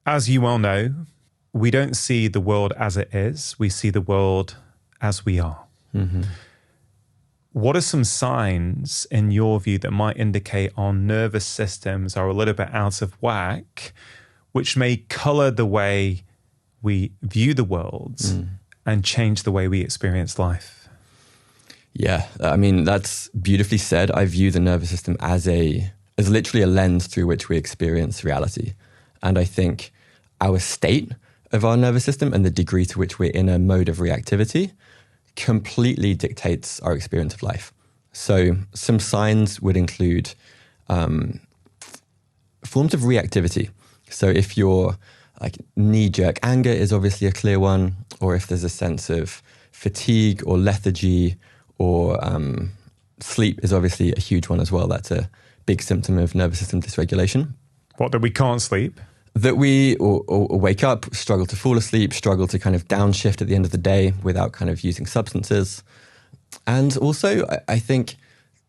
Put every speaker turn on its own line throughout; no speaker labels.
As you well know, we don't see the world as it is. We see the world as we are.
Mm-hmm.
What are some signs, in your view, that might indicate our nervous systems are a little bit out of whack, which may color the way we view the world and change the way we experience life?
Yeah, I mean, that's beautifully said. I view the nervous system as literally a lens through which we experience reality. And I think our state of our nervous system and the degree to which we're in a mode of reactivity completely dictates our experience of life. So some signs would include forms of reactivity. So if you're like knee-jerk anger is obviously a clear one, or if there's a sense of fatigue or lethargy, or sleep is obviously a huge one as well. That's a big symptom of nervous system dysregulation.
What, that we can't sleep?
That we or wake up, struggle to fall asleep, struggle to kind of downshift at the end of the day without kind of using substances. And also, I think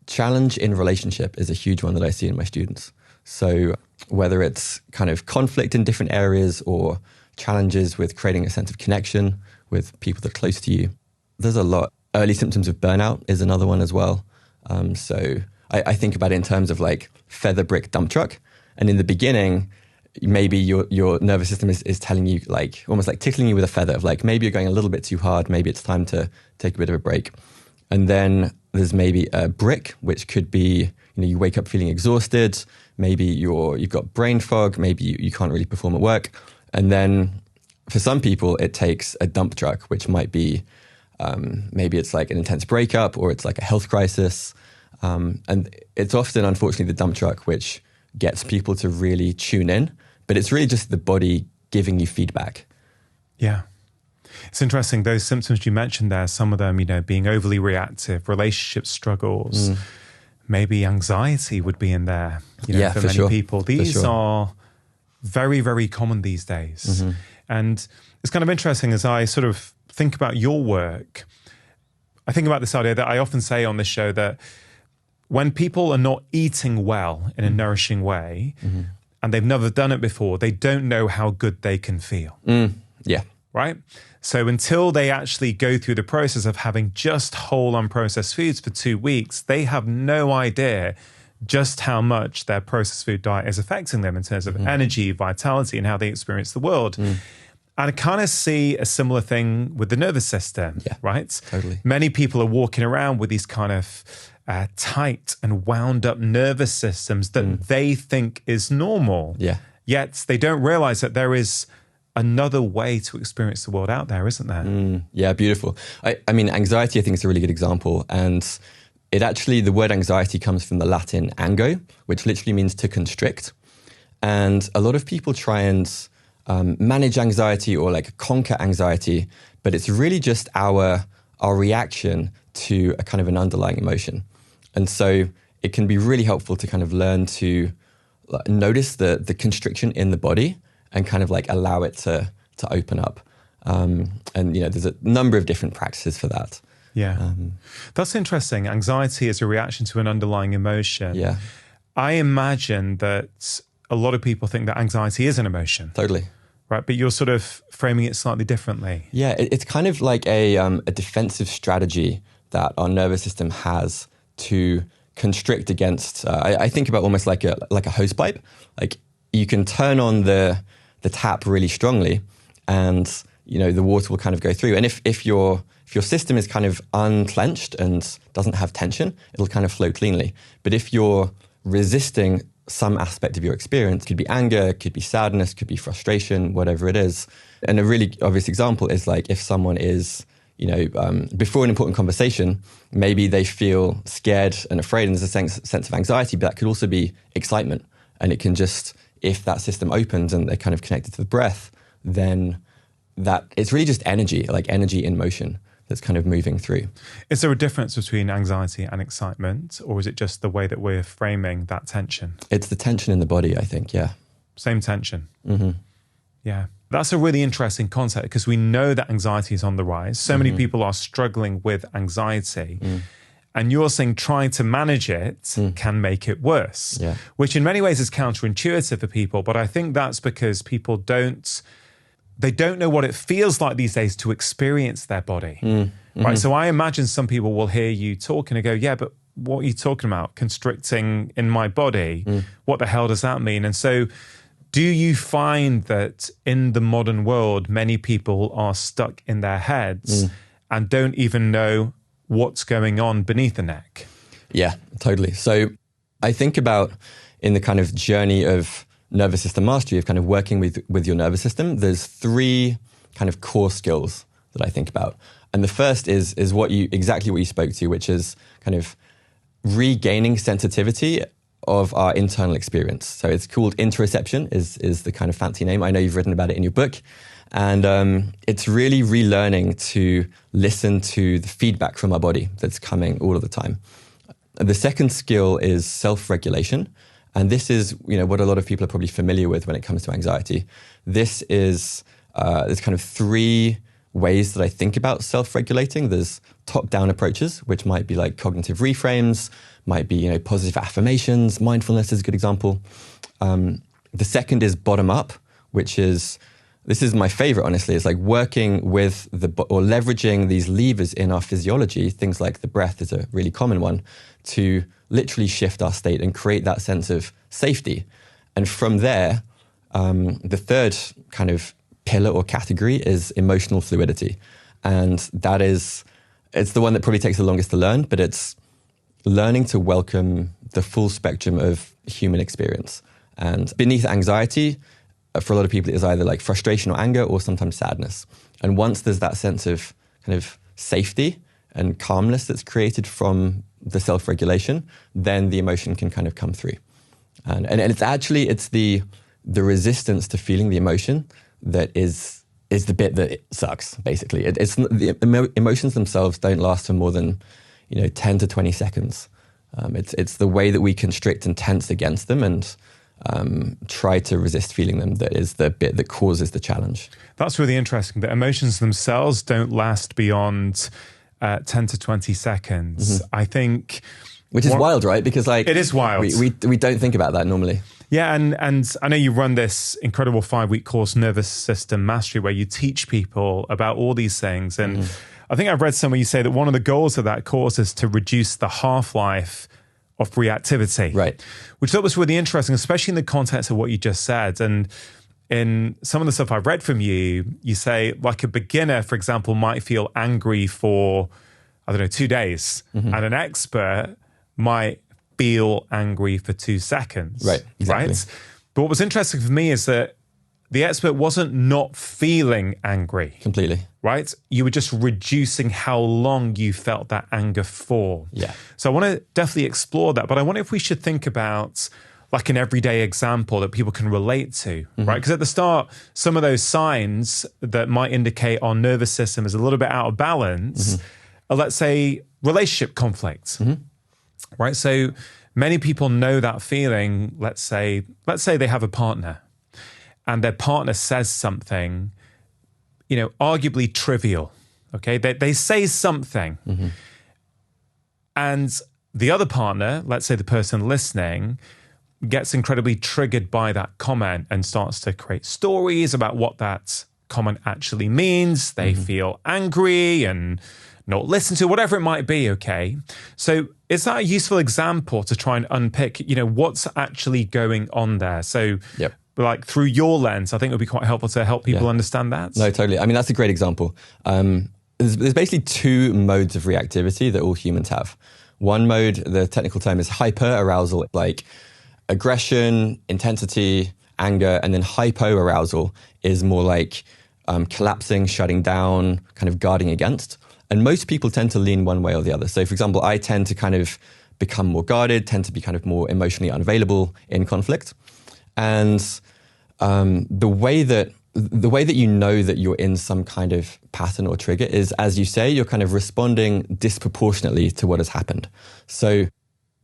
challenge in relationship is a huge one that I see in my students. So whether it's kind of conflict in different areas or challenges with creating a sense of connection with people that are close to you, there's a lot. Early symptoms of burnout is another one as well. So I think about it in terms of like feather brick dump truck. And in the beginning, maybe your nervous system is telling you, like almost like tickling you with a feather of like, maybe you're going a little bit too hard. Maybe it's time to take a bit of a break. And then there's maybe a brick, which could be, you wake up feeling exhausted. Maybe you've got brain fog. Maybe you can't really perform at work. And then for some people, it takes a dump truck, which might be, maybe it's like an intense breakup or it's like a health crisis. And it's often, unfortunately, the dump truck which gets people to really tune in, but it's really just the body giving you feedback.
Yeah. It's interesting, those symptoms you mentioned there, some of them, being overly reactive, relationship struggles, maybe anxiety would be in there, for many people. These are very, very common these days.
Mm-hmm.
And it's kind of interesting as I sort of think about your work, I think about this idea that I often say on this show that when people are not eating well in a nourishing way, and they've never done it before, they don't know how good they can feel.
Yeah.
Right? So until they actually go through the process of having just whole unprocessed foods for 2 weeks, they have no idea just how much their processed food diet is affecting them in terms of energy, vitality, and how they experience the world. And I kind of see a similar thing with the nervous system, right?
Totally.
Many people are walking around with these kind of tight and wound up nervous systems that they think is normal.
Yeah.
Yet they don't realize that there is another way to experience the world out there, isn't there?
Yeah, beautiful. I mean, anxiety, I think, is a really good example. And it actually, the word anxiety comes from the Latin ango, which literally means to constrict. And a lot of people try and manage anxiety or like conquer anxiety, but it's really just our reaction to a kind of an underlying emotion. And so it can be really helpful to kind of learn to notice the constriction in the body and kind of like allow it to open up. And, there's a number of different practices for that.
Yeah. That's interesting. Anxiety is a reaction to an underlying emotion.
Yeah.
I imagine that a lot of people think that anxiety is an emotion.
Totally.
Right, but you're sort of framing it slightly differently.
Yeah, it's kind of like a defensive strategy that our nervous system has to constrict against. I think about almost like a hose pipe. Like you can turn on the tap really strongly, and the water will kind of go through. And if your system is kind of unclenched and doesn't have tension, it'll kind of flow cleanly. But if you're resisting some aspect of your experience, could be anger, could be sadness, could be frustration, whatever it is. And a really obvious example is like if someone is, before an important conversation, maybe they feel scared and afraid and there's a sense of anxiety, but that could also be excitement. And it can just, if that system opens and they're kind of connected to the breath, then that it's really just energy, like energy in motion that's kind of moving through.
Is there a difference between anxiety and excitement, or is it just the way that we're framing that tension?
It's the tension in the body, I think, yeah.
Same tension. Yeah. That's a really interesting concept because we know that anxiety is on the rise. So many people are struggling with anxiety. And you're saying trying to manage it can make it worse, which in many ways is counterintuitive for people. But I think that's because people don't know what it feels like these days to experience their body, right? So I imagine some people will hear you talking and go, yeah, but what are you talking about? Constricting in my body? What the hell does that mean? And so do you find that in the modern world, many people are stuck in their heads and don't even know what's going on beneath the neck?
Yeah, totally. So I think about in the kind of journey of nervous system mastery, of kind of working with your nervous system, there's 3 kind of core skills that I think about. And the first is exactly what you spoke to, which is kind of regaining sensitivity of our internal experience. So it's called interoception is the kind of fancy name. I know you've written about it in your book. And it's really relearning to listen to the feedback from our body that's coming all of the time. The second skill is self-regulation. And this is, what a lot of people are probably familiar with when it comes to anxiety. This is, there's kind of 3 ways that I think about self-regulating. There's top-down approaches, which might be like cognitive reframes, might be, positive affirmations. Mindfulness is a good example. The second is bottom-up, which is, this is my favorite, honestly. It's like working with or leveraging these levers in our physiology. Things like the breath is a really common one, to literally shift our state and create that sense of safety. And from there, the third kind of pillar or category is emotional fluidity. And it's the one that probably takes the longest to learn, but it's learning to welcome the full spectrum of human experience. And beneath anxiety, for a lot of people, it is either like frustration or anger or sometimes sadness. And once there's that sense of kind of safety and calmness that's created from the self-regulation, then the emotion can kind of come through. And it's the resistance to feeling the emotion that is the bit that it sucks, basically. The emotions themselves don't last for more than 10 to 20 seconds. It's the way that we constrict and tense against them and try to resist feeling them that is the bit that causes the challenge.
That's really interesting. The emotions themselves don't last beyond 10 to 20 seconds. I think...
Which is wild, right? Because
it is wild.
We don't think about that normally.
Yeah, and I know you run this incredible 5-week course, Nervous System Mastery, where you teach people about all these things. And I think I've read somewhere you say that one of the goals of that course is to reduce the half-life of reactivity.
Right.
Which I thought was really interesting, especially in the context of what you just said. And in some of the stuff I've read from you, you say like a beginner, for example, might feel angry for, 2 days. And an expert might feel angry for 2 seconds.
Right, exactly.
Right? But what was interesting for me is that the expert wasn't not feeling angry.
Completely.
Right? You were just reducing how long you felt that anger for.
Yeah.
So I want to definitely explore that, but I wonder if we should think about like an everyday example that people can relate to, right? Because at the start, some of those signs that might indicate our nervous system is a little bit out of balance are, let's say, relationship conflict. Right? So many people know that feeling. Let's say they have a partner and their partner says something, arguably trivial. Okay. They say something and the other partner, let's say the person listening, gets incredibly triggered by that comment and starts to create stories about what that comment actually means. They feel angry and not listened to, whatever it might be, okay? So is that a useful example to try and unpick, what's actually going on there? So like through your lens, I think it would be quite helpful to help people understand that.
No, totally. I mean, that's a great example. There's basically 2 modes of reactivity that all humans have. One mode, the technical term is hyperarousal, like aggression, intensity, anger, and then hypoarousal is more like collapsing, shutting down, kind of guarding against. And most people tend to lean one way or the other. So, for example, I tend to kind of become more guarded, tend to be kind of more emotionally unavailable in conflict. And the way that you know that you're in some kind of pattern or trigger is, as you say, you're kind of responding disproportionately to what has happened. So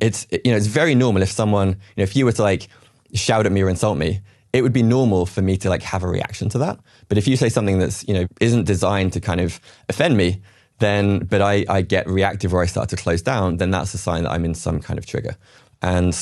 it's very normal if someone, if you were to like shout at me or insult me, it would be normal for me to like have a reaction to that. But if you say something that's, isn't designed to kind of offend me, but I get reactive or I start to close down, then that's a sign that I'm in some kind of trigger. And,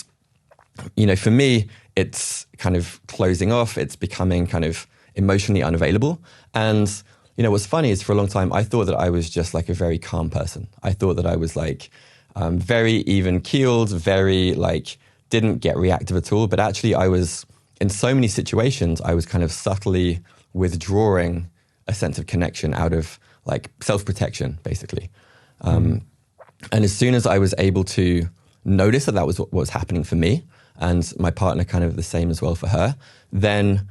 for me, it's kind of closing off. It's becoming kind of emotionally unavailable. And, what's funny is for a long time, I thought that I was just like a very calm person. I thought that I was like very even keeled, very like didn't get reactive at all. But actually I was, in so many situations, I was kind of subtly withdrawing a sense of connection out of like self-protection, basically. And as soon as I was able to notice that was what was happening for me, and my partner kind of the same as well for her, then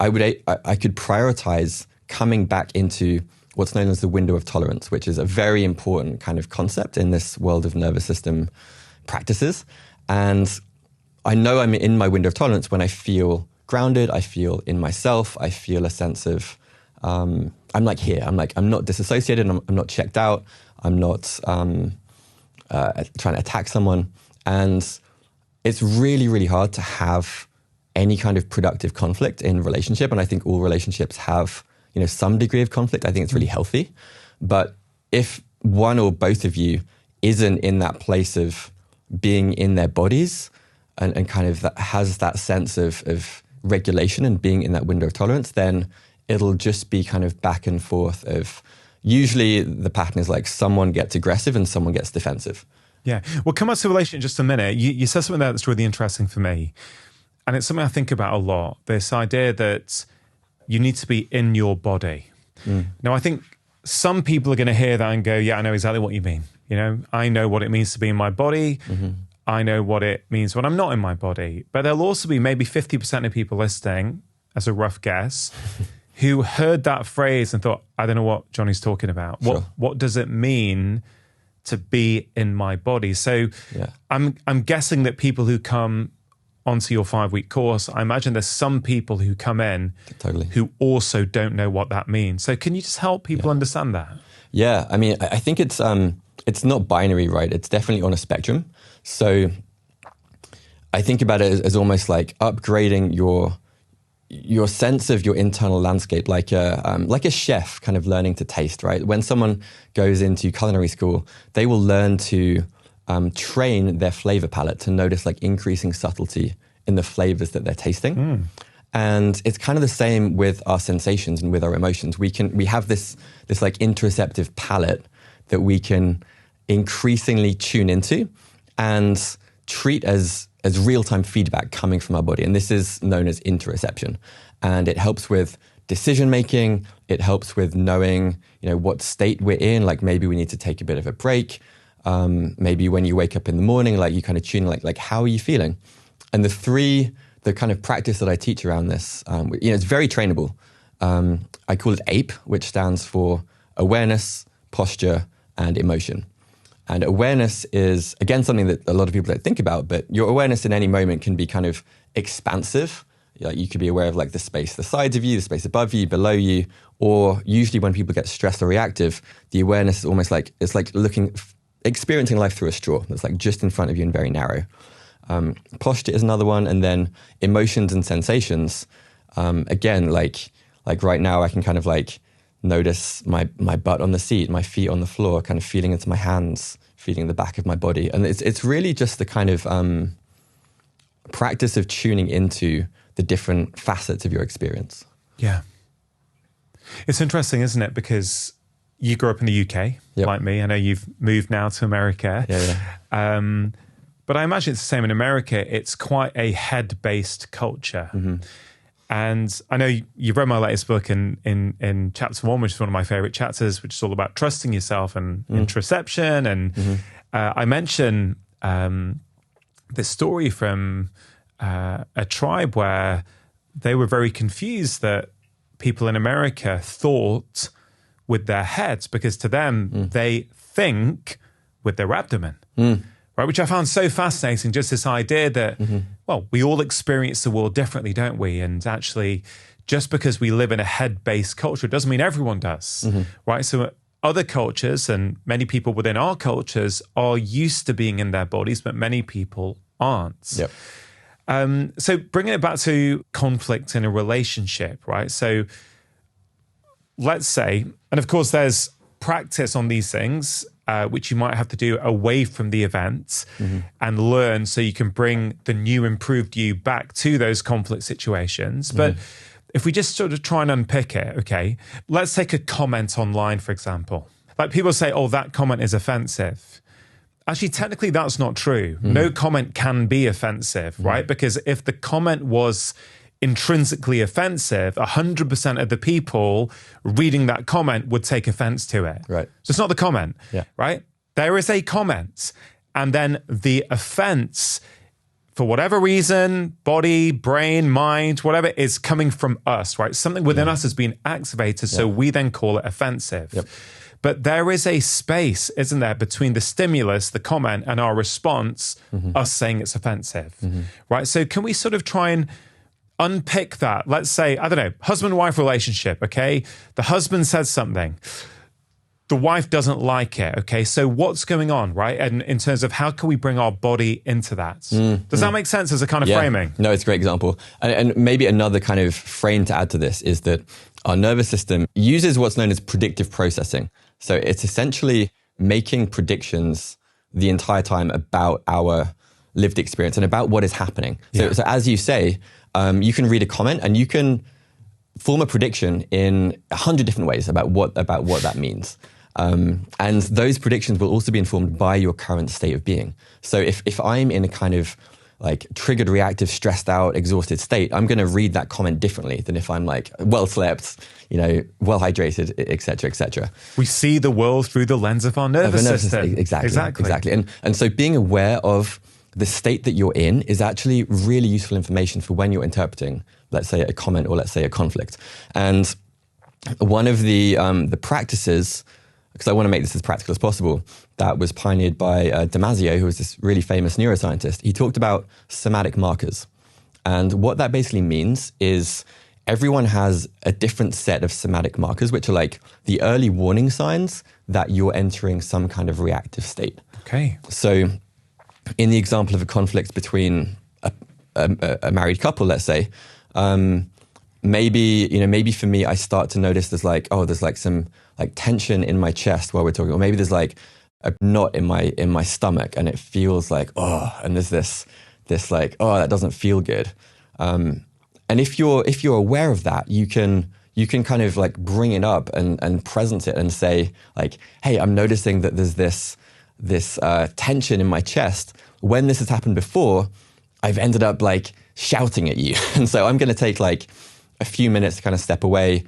I could prioritize coming back into what's known as the window of tolerance, which is a very important kind of concept in this world of nervous system practices. And I know I'm in my window of tolerance when I feel grounded, I feel in myself, I feel a sense of, I'm like here, I'm not disassociated, I'm not checked out, I'm not trying to attack someone. And it's really, really hard to have any kind of productive conflict in relationship. And I think all relationships have, some degree of conflict. I think it's really healthy. But if one or both of you isn't in that place of being in their bodies and kind of has that sense of regulation and being in that window of tolerance, then it'll just be kind of back and forth of, usually the pattern is like someone gets aggressive and someone gets defensive.
Yeah. We'll come back to relation in just a minute. You said something there that's really interesting for me. And it's something I think about a lot. This idea that you need to be in your body. Now, I think some people are going to hear that and go, yeah, I know exactly what you mean. I know what it means to be in my body. I know what it means when I'm not in my body. But there'll also be maybe 50% of people listening, as a rough guess, who heard that phrase and thought, I don't know what Jonny's talking about.
Sure.
What does it mean to be in my body? So
yeah.
I'm guessing that people who come onto your 5-week course, I imagine there's some people who come in who also don't know what that means. So can you just help people understand that?
Yeah, I mean, I think it's not binary, right? It's definitely on a spectrum. So I think about it as almost like upgrading your sense of your internal landscape, like a chef kind of learning to taste, right? When someone goes into culinary school, they will learn to train their flavor palette to notice like increasing subtlety in the flavors that they're tasting. And it's kind of the same with our sensations and with our emotions. We have this like interoceptive palette that we can increasingly tune into and treat as real-time feedback coming from our body. And this is known as interoception. And it helps with decision-making. It helps with knowing, what state we're in. Like maybe we need to take a bit of a break. Maybe when you wake up in the morning, like you kind of tune like how are you feeling? And the kind of practice that I teach around this, it's very trainable. I call it APE, which stands for awareness, posture, and emotion. And awareness is, again, something that a lot of people don't think about, but your awareness in any moment can be kind of expansive. Like you could be aware of like the space, the sides of you, the space above you, below you, or usually when people get stressed or reactive, the awareness is almost like, it's like experiencing life through a straw that's like just in front of you and very narrow. Posture is another one. And then emotions and sensations, again, like right now I can kind of like notice my butt on the seat, my feet on the floor, kind of feeling into my hands, feeling the back of my body. And it's really just the kind of practice of tuning into the different facets of your experience.
Yeah. It's interesting, isn't it? Because you grew up in the UK, like me. I know you've moved now to America.
Yeah.
But I imagine it's the same in America. It's quite a head-based culture. And I know you've read my latest book in chapter 1, which is one of my favorite chapters, which is all about trusting yourself and interoception. And I mention this story from a tribe where they were very confused that people in America thought with their heads, because to them, they think with their abdomen. Right, which I found so fascinating, just this idea that, well, we all experience the world differently, don't we? And actually, just because we live in a head-based culture doesn't mean everyone does, right? So other cultures and many people within our cultures are used to being in their bodies, but many people aren't. So bringing it back to conflict in a relationship, right? So let's say, and of course there's practice on these things, which you might have to do away from the event and learn so you can bring the new improved you back to those conflict situations. But if we just sort of try and unpick it, okay, let's take a comment online, for example. Like people say, oh, that comment is offensive. Actually, technically, that's not true. No comment can be offensive, right? Because if the comment was intrinsically offensive, 100% of the people reading that comment would take offense to it.
Right.
So it's not the comment,
Yeah.
right? There is a comment. And then the offense, for whatever reason, body, brain, mind, whatever, is coming from us, right? Something within us has been activated, so we then call it offensive.
Yep.
But there is a space, isn't there, between the stimulus, the comment, and our response, us saying it's offensive, right? So can we sort of try and unpick that? Let's say, I don't know, husband-wife relationship, okay? The husband says something. The wife doesn't like it, okay? So what's going on, right? And in terms of how can we bring our body into that? Does that make sense as a kind of framing?
No, it's a great example. And maybe another kind of frame to add to this is that our nervous system uses what's known as predictive processing. So it's essentially making predictions the entire time about our lived experience and about what is happening. So as you say, you can read a comment and you can form a prediction in 100 different ways about what that means. And those predictions will also be informed by your current state of being. So if I'm in a kind of like triggered, reactive, stressed out, exhausted state, I'm going to read that comment differently than if I'm like well slept, well hydrated, et cetera, et cetera.
We see the world through the lens of our nervous system.
Exactly. And so being aware of the state that you're in is actually really useful information for when you're interpreting, let's say, a comment or let's say a conflict. And one of the practices, because I want to make this as practical as possible, that was pioneered by Damasio, who was this really famous neuroscientist. He talked about somatic markers. And what that basically means is everyone has a different set of somatic markers, which are like the early warning signs that you're entering some kind of reactive state.
Okay.
So in the example of a conflict between a married couple, let's say, maybe for me, I start to notice there's like some like tension in my chest while we're talking, or maybe there's like a knot in my stomach and it feels like, and there's this like, that doesn't feel good. And if you're aware of that, you can kind of like bring it up and present it and say like, hey, I'm noticing that there's this tension in my chest. When this has happened before, I've ended up like shouting at you. And so I'm going to take like a few minutes to kind of step away,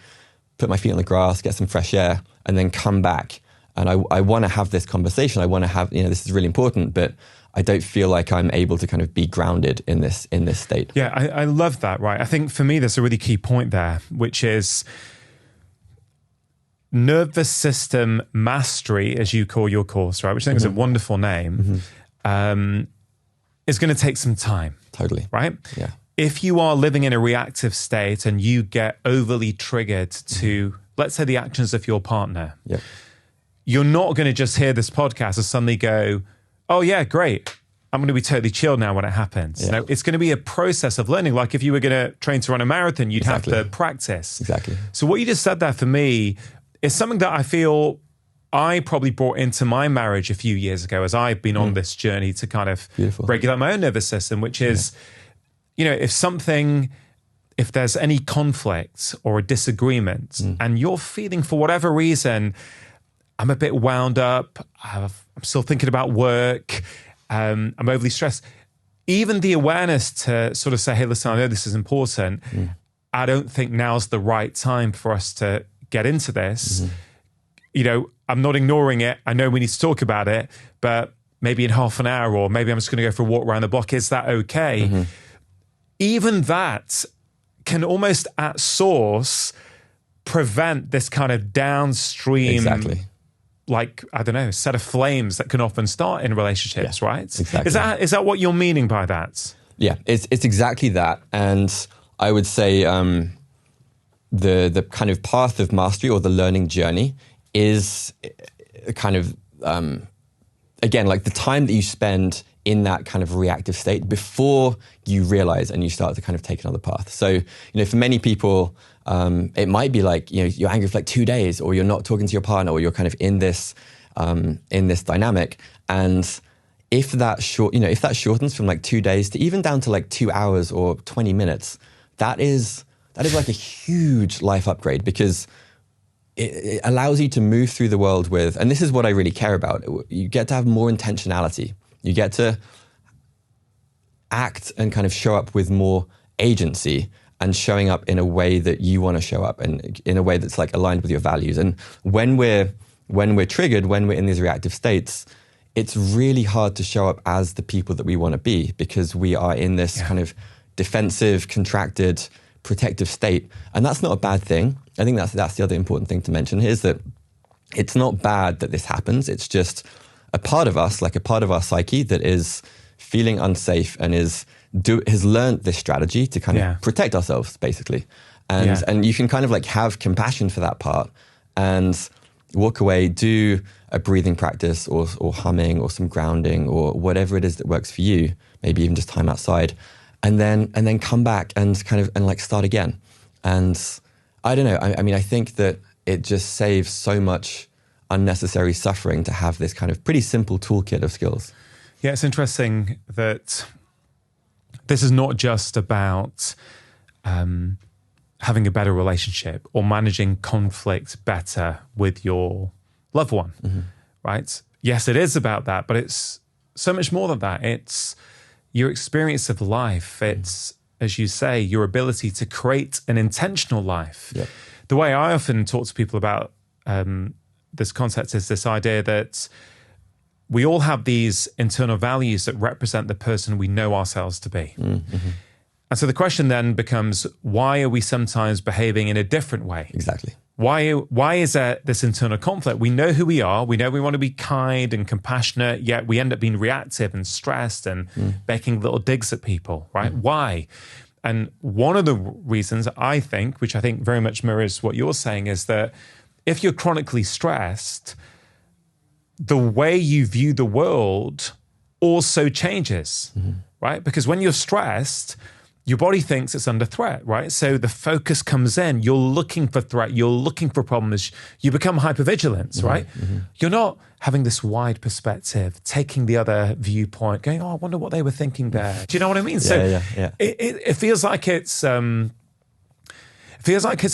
put my feet on the grass, get some fresh air, and then come back. And I want to have this conversation. I want to have, this is really important, but I don't feel like I'm able to kind of be grounded in this state.
Yeah, I love that, right? I think for me, there's a really key point there, which is nervous system mastery, as you call your course, right? Which I think is a wonderful name, is going to take some time.
Totally.
Right?
Yeah.
If you are living in a reactive state and you get overly triggered to, let's say, the actions of your partner, you're not going to just hear this podcast and suddenly go, oh yeah, great, I'm going to be totally chilled now when it happens.
Yeah.
No, it's going to be a process of learning. Like if you were going to train to run a marathon, you'd have to practice.
Exactly.
So what you just said there for me is something that I feel I probably brought into my marriage a few years ago as I've been on this journey to kind of regulate my own nervous system, which is, if there's any conflict or a disagreement and you're feeling for whatever reason, I'm a bit wound up, I'm still thinking about work, I'm overly stressed. Even the awareness to sort of say, hey, listen, I know this is important. I don't think now's the right time for us to get into this. I'm not ignoring it. I know we need to talk about it, but maybe in half an hour, or maybe I'm just going to go for a walk around the block. Is that okay? Even that can almost at source prevent this kind of downstream, like, I don't know, set of flames that can often start in relationships, right?
Exactly.
Is that what you're meaning by that?
Yeah, it's exactly that. And I would say the kind of path of mastery or the learning journey is kind of, again, like the time that you spend in that kind of reactive state before you realize and you start to kind of take another path. So, for many people, It might be like, you're angry for like 2 days, or you're not talking to your partner, or you're kind of in this dynamic. And if that shortens from like 2 days to even down to like 2 hours or 20 minutes, that is like a huge life upgrade, because it allows you to move through the world with, and this is what I really care about, you get to have more intentionality. You get to act and kind of show up with more agency, and showing up in a way that you want to show up, and in a way that's like aligned with your values. And when we're triggered, when we're in these reactive states, it's really hard to show up as the people that we want to be, because we are in this kind of defensive, contracted, protective state. And that's not a bad thing. I think that's the other important thing to mention here, is that it's not bad that this happens. It's just a part of us, like a part of our psyche, that is feeling unsafe and has learned this strategy to kind of protect ourselves, basically. And you can kind of like have compassion for that part and walk away, do a breathing practice or humming or some grounding or whatever it is that works for you, maybe even just time outside, and then come back and kind of like start again. And I don't know, I mean, I think that it just saves so much unnecessary suffering to have this kind of pretty simple toolkit of skills.
Yeah, it's interesting that this is not just about having a better relationship or managing conflict better with your loved one, right? Yes, it is about that, but it's so much more than that. It's your experience of life. It's, as you say, your ability to create an intentional life. Yep. The way I often talk to people about this concept is this idea that we all have these internal values that represent the person we know ourselves to be. And so the question then becomes, why are we sometimes behaving in a different way?
Exactly.
Why is there this internal conflict? We know who we are. We know we want to be kind and compassionate, yet we end up being reactive and stressed and making little digs at people, right? Why? And one of the reasons, I think, which I think very much mirrors what you're saying, is that if you're chronically stressed, the way you view the world also changes, right? Because when you're stressed, your body thinks it's under threat, right? So the focus comes in. You're looking for threat. You're looking for problems. You become hypervigilant, right? You're not having this wide perspective, taking the other viewpoint, going, oh, I wonder what they were thinking there. Do you know what I mean? It feels like it's a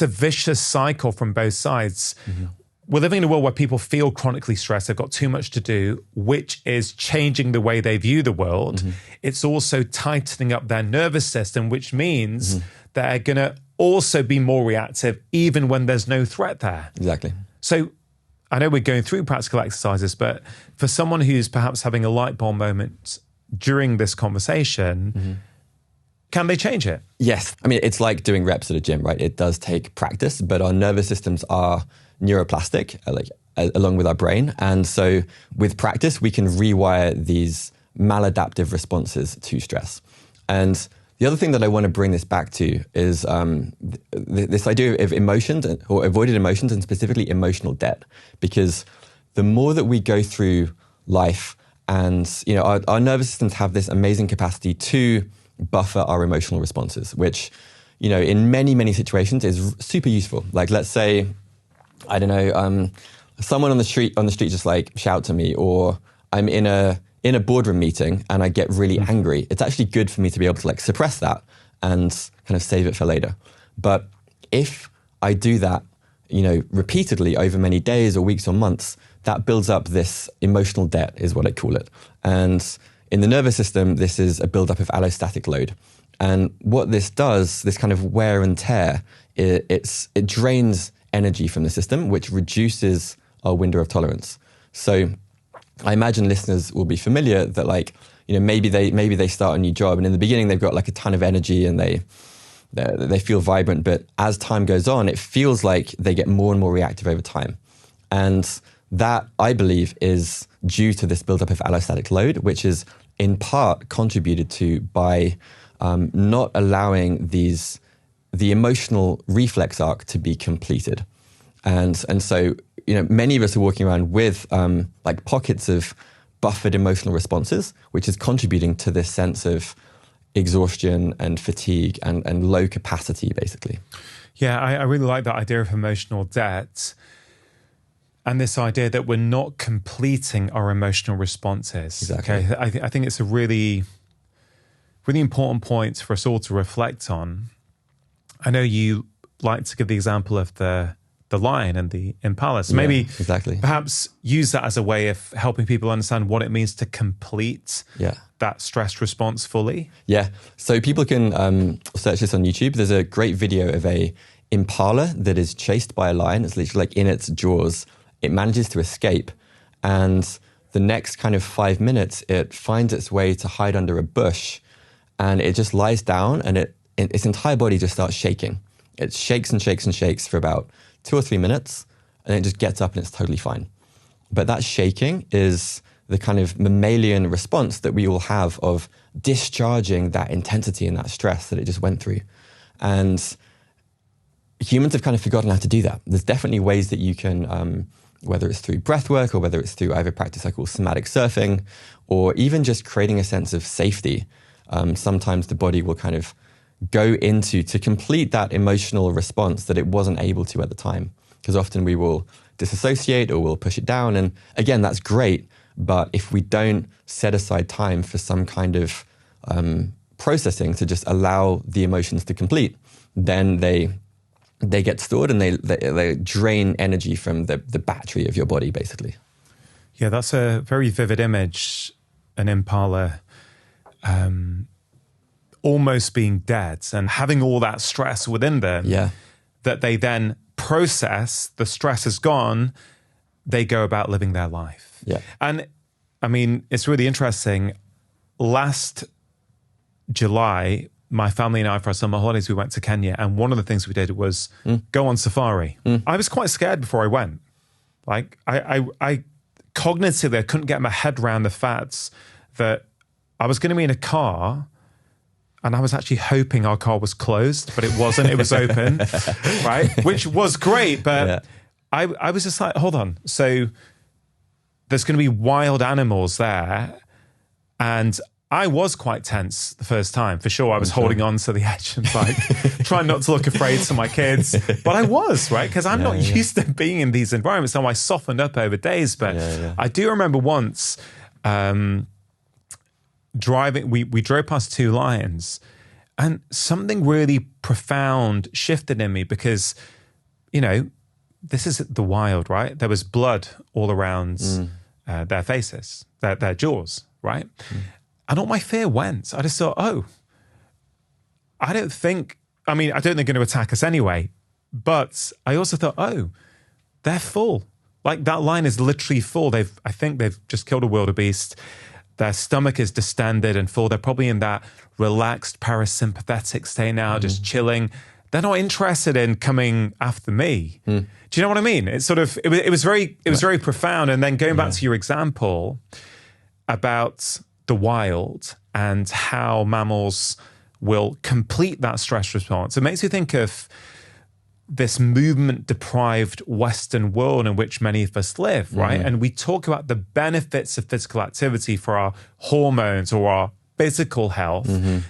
vicious cycle from both sides. We're living in a world where people feel chronically stressed. They've got too much to do, which is changing the way they view the world. It's also tightening up their nervous system, which means they're going to also be more reactive, even when there's no threat there.
Exactly.
So I know we're going through practical exercises, but for someone who's perhaps having a light bulb moment during this conversation, can they change it?
Yes. I mean, it's like doing reps at a gym, right? It does take practice, but our nervous systems are neuroplastic, along with our brain. And so with practice, we can rewire these maladaptive responses to stress. And the other thing that I want to bring this back to is this idea of emotions or avoided emotions, and specifically emotional debt. Because the more that we go through life, and our nervous systems have this amazing capacity to buffer our emotional responses, which in many, many situations is super useful. Like, let's say, I don't know, someone on the street just like shout to me, or I'm in a boardroom meeting and I get really angry. It's actually good for me to be able to like suppress that and kind of save it for later. But if I do that, repeatedly over many days or weeks or months, that builds up this emotional debt, is what I call it. And in the nervous system, this is a buildup of allostatic load. And what this does, this kind of wear and tear, it drains energy from the system, which reduces our window of tolerance. So I imagine listeners will be familiar that, like, maybe they start a new job, and in the beginning they've got like a ton of energy and they feel vibrant, but as time goes on, it feels like they get more and more reactive over time. And that, I believe, is due to this buildup of allostatic load, which is in part contributed to by not allowing the emotional reflex arc to be completed. And so, many of us are walking around with like pockets of buffered emotional responses, which is contributing to this sense of exhaustion and fatigue and low capacity, basically.
Yeah, I really like that idea of emotional debt and this idea that we're not completing our emotional responses.
Exactly.
Okay, I think it's a really, really important point for us all to reflect on. I know you like to give the example of the lion and the impala. So maybe
exactly.
perhaps use that as a way of helping people understand what it means to complete that stress response fully.
Yeah. So people can search this on YouTube. There's a great video of a impala that is chased by a lion. It's literally like in its jaws. It manages to escape. And the next kind of 5 minutes, it finds its way to hide under a bush. And it just lies down and its entire body just starts shaking. It shakes and shakes and shakes for about 2 or 3 minutes, and it just gets up and it's totally fine. But that shaking is the kind of mammalian response that we all have of discharging that intensity and that stress that it just went through. And humans have kind of forgotten how to do that. There's definitely ways that you can, whether it's through breath work or whether it's through either practice I call somatic surfing, or even just creating a sense of safety. Sometimes the body will kind of go into to complete that emotional response that it wasn't able to at the time. Because often we will disassociate or we'll push it down. And again, that's great. But if we don't set aside time for some kind of processing to just allow the emotions to complete, then they get stored and they drain energy from the battery of your body, basically.
Yeah, that's a very vivid image, an impala almost being dead and having all that stress within them that they then process, the stress is gone, they go about living their life.
Yeah.
And I mean, it's really interesting. Last July, my family and I, for our summer holidays, we went to Kenya, and one of the things we did was go on safari. I was quite scared before I went. Like, I cognitively, I couldn't get my head around the facts that I was going to be in a car, and I was actually hoping our car was closed, but it wasn't. It was open, right? Which was great, but I was just like, hold on. So there's going to be wild animals there, and I was quite tense the first time, for sure. I was holding on to the edge and like trying not to look afraid to my kids. But I was, right? Because I'm not used to being in these environments. So I softened up over days. But I do remember once driving, we drove past 2 lions, and something really profound shifted in me because, you know, this is the wild, right? There was blood all around their faces, their jaws, right? And all my fear went. I just thought, I don't think they're going to attack us anyway. But I also thought, they're full. Like that lion is literally full. I think they've just killed a wildebeest. Their stomach is distended and full. They're probably in that relaxed parasympathetic state now, just chilling. They're not interested in coming after me. Do you know what I mean? It's sort of, it was very profound. And then going back to your example about the wild and how mammals will complete that stress response. It makes you think of this movement-deprived Western world in which many of us live, right? And we talk about the benefits of physical activity for our hormones or our physical health.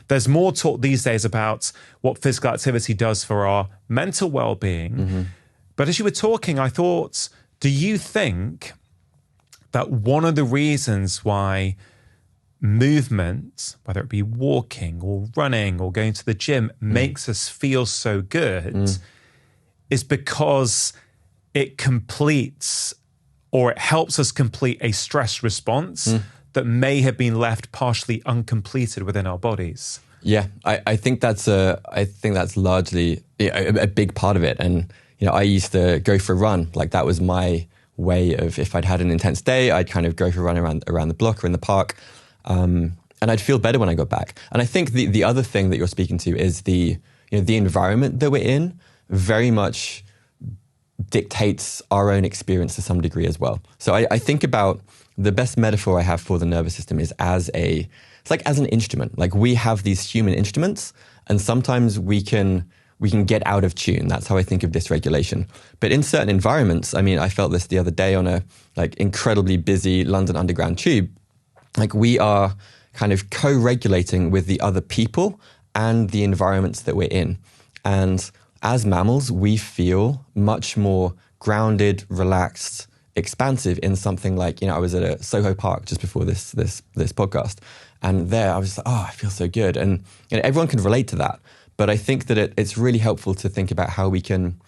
There's more talk these days about what physical activity does for our mental well-being. But as you were talking, I thought, do you think that one of the reasons why movement, whether it be walking or running or going to the gym, makes us feel so good is because it completes or it helps us complete a stress response that may have been left partially uncompleted within our bodies?
Yeah, I think that's largely a big part of it. And you know, I used to go for a run. Like that was my way of, if I'd had an intense day, I'd kind of go for a run around the block or in the park. And I'd feel better when I got back. And I think the other thing that you're speaking to is the environment that we're in very much dictates our own experience to some degree as well. So I think about the best metaphor I have for the nervous system is it's like as an instrument. Like we have these human instruments, and sometimes we can get out of tune. That's how I think of dysregulation. But in certain environments, I mean, I felt this the other day on a like incredibly busy London Underground tube. Like we are kind of co-regulating with the other people and the environments that we're in. And as mammals, we feel much more grounded, relaxed, expansive in something like, I was at a Soho Park just before this podcast, and there I was just like, oh, I feel so good. And everyone can relate to that. But I think that it's really helpful to think about how we can,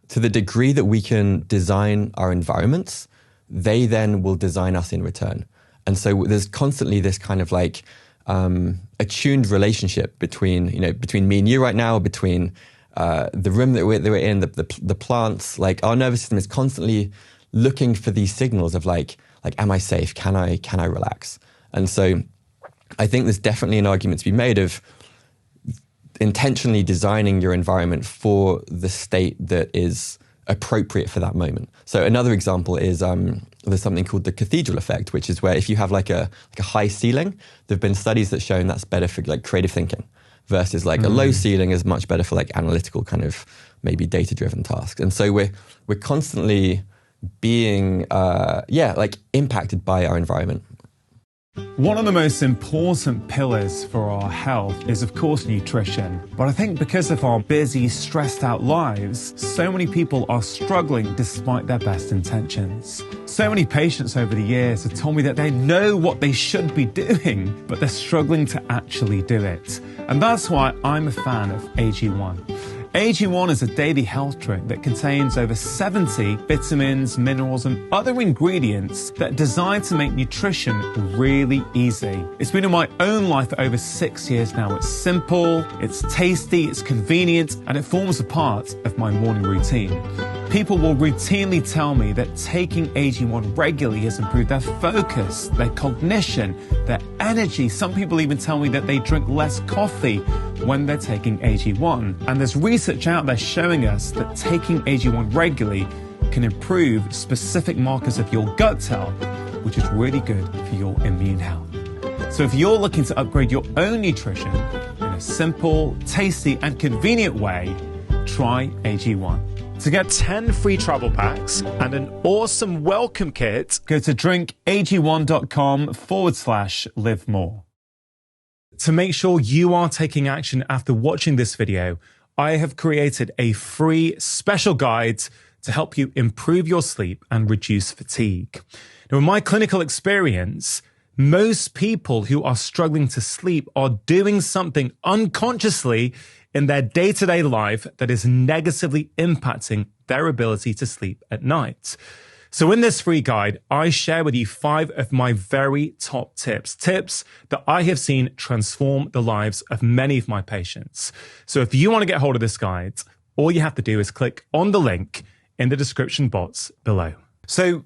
to the degree that we can design our environments, they then will design us in return. And so there's constantly this kind of like attuned relationship between me and you right now, between the room that we're in, the plants. Like our nervous system is constantly looking for these signals of like, am I safe? Can I relax? And so I think there's definitely an argument to be made of intentionally designing your environment for the state that is appropriate for that moment. So another example is there's something called the cathedral effect, which is where if you have like a high ceiling, there've been studies that shown that's better for like creative thinking, versus like a low ceiling is much better for like analytical kind of maybe data-driven tasks. And so we're constantly being impacted by our environment.
One of the most important pillars for our health is, of course, nutrition. But I think because of our busy, stressed out lives, so many people are struggling despite their best intentions. So many patients over the years have told me that they know what they should be doing, but they're struggling to actually do it. And that's why I'm a fan of AG1. AG1 is a daily health drink that contains over 70 vitamins, minerals, and other ingredients that are designed to make nutrition really easy. It's been in my own life for over 6 years now. It's simple, it's tasty, it's convenient, and it forms a part of my morning routine. People will routinely tell me that taking AG1 regularly has improved their focus, their cognition, their energy. Some people even tell me that they drink less coffee when they're taking AG1. And there's research out there showing us that taking AG1 regularly can improve specific markers of your gut health, which is really good for your immune health. So if you're looking to upgrade your own nutrition in a simple, tasty, and convenient way, try AG1. To get 10 free travel packs and an awesome welcome kit, go to drinkag1.com/live more. To make sure you are taking action after watching this video, I have created a free special guide to help you improve your sleep and reduce fatigue. Now, in my clinical experience, most people who are struggling to sleep are doing something unconsciously in their day-to-day life that is negatively impacting their ability to sleep at night. So in this free guide, I share with you 5 of my very top tips that I have seen transform the lives of many of my patients. So if you want to get hold of this guide, all you have to do is click on the link in the description box below. So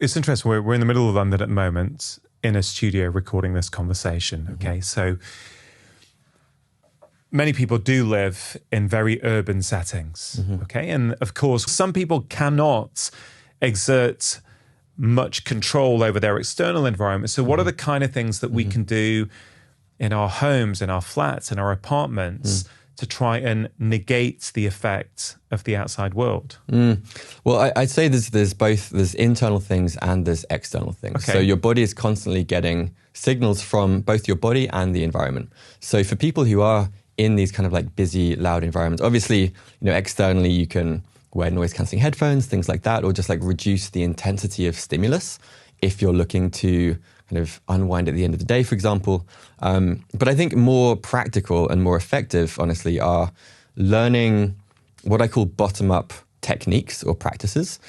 it's interesting. We're in the middle of London at the moment in a studio recording this conversation. Okay, so many people do live in very urban settings, okay? And of course, some people cannot exert much control over their external environment. So what are the kind of things that we can do in our homes, in our flats, in our apartments to try and negate the effect of the outside world?
Well, I'd say there's internal things and there's external things.
Okay.
So your body is constantly getting signals from both your body and the environment. So for people who are in these kind of like busy, loud environments, obviously, externally you can wear noise cancelling headphones, things like that, or just like reduce the intensity of stimulus if you're looking to kind of unwind at the end of the day, for example. But I think more practical and more effective, honestly, are learning what I call bottom-up techniques or practices.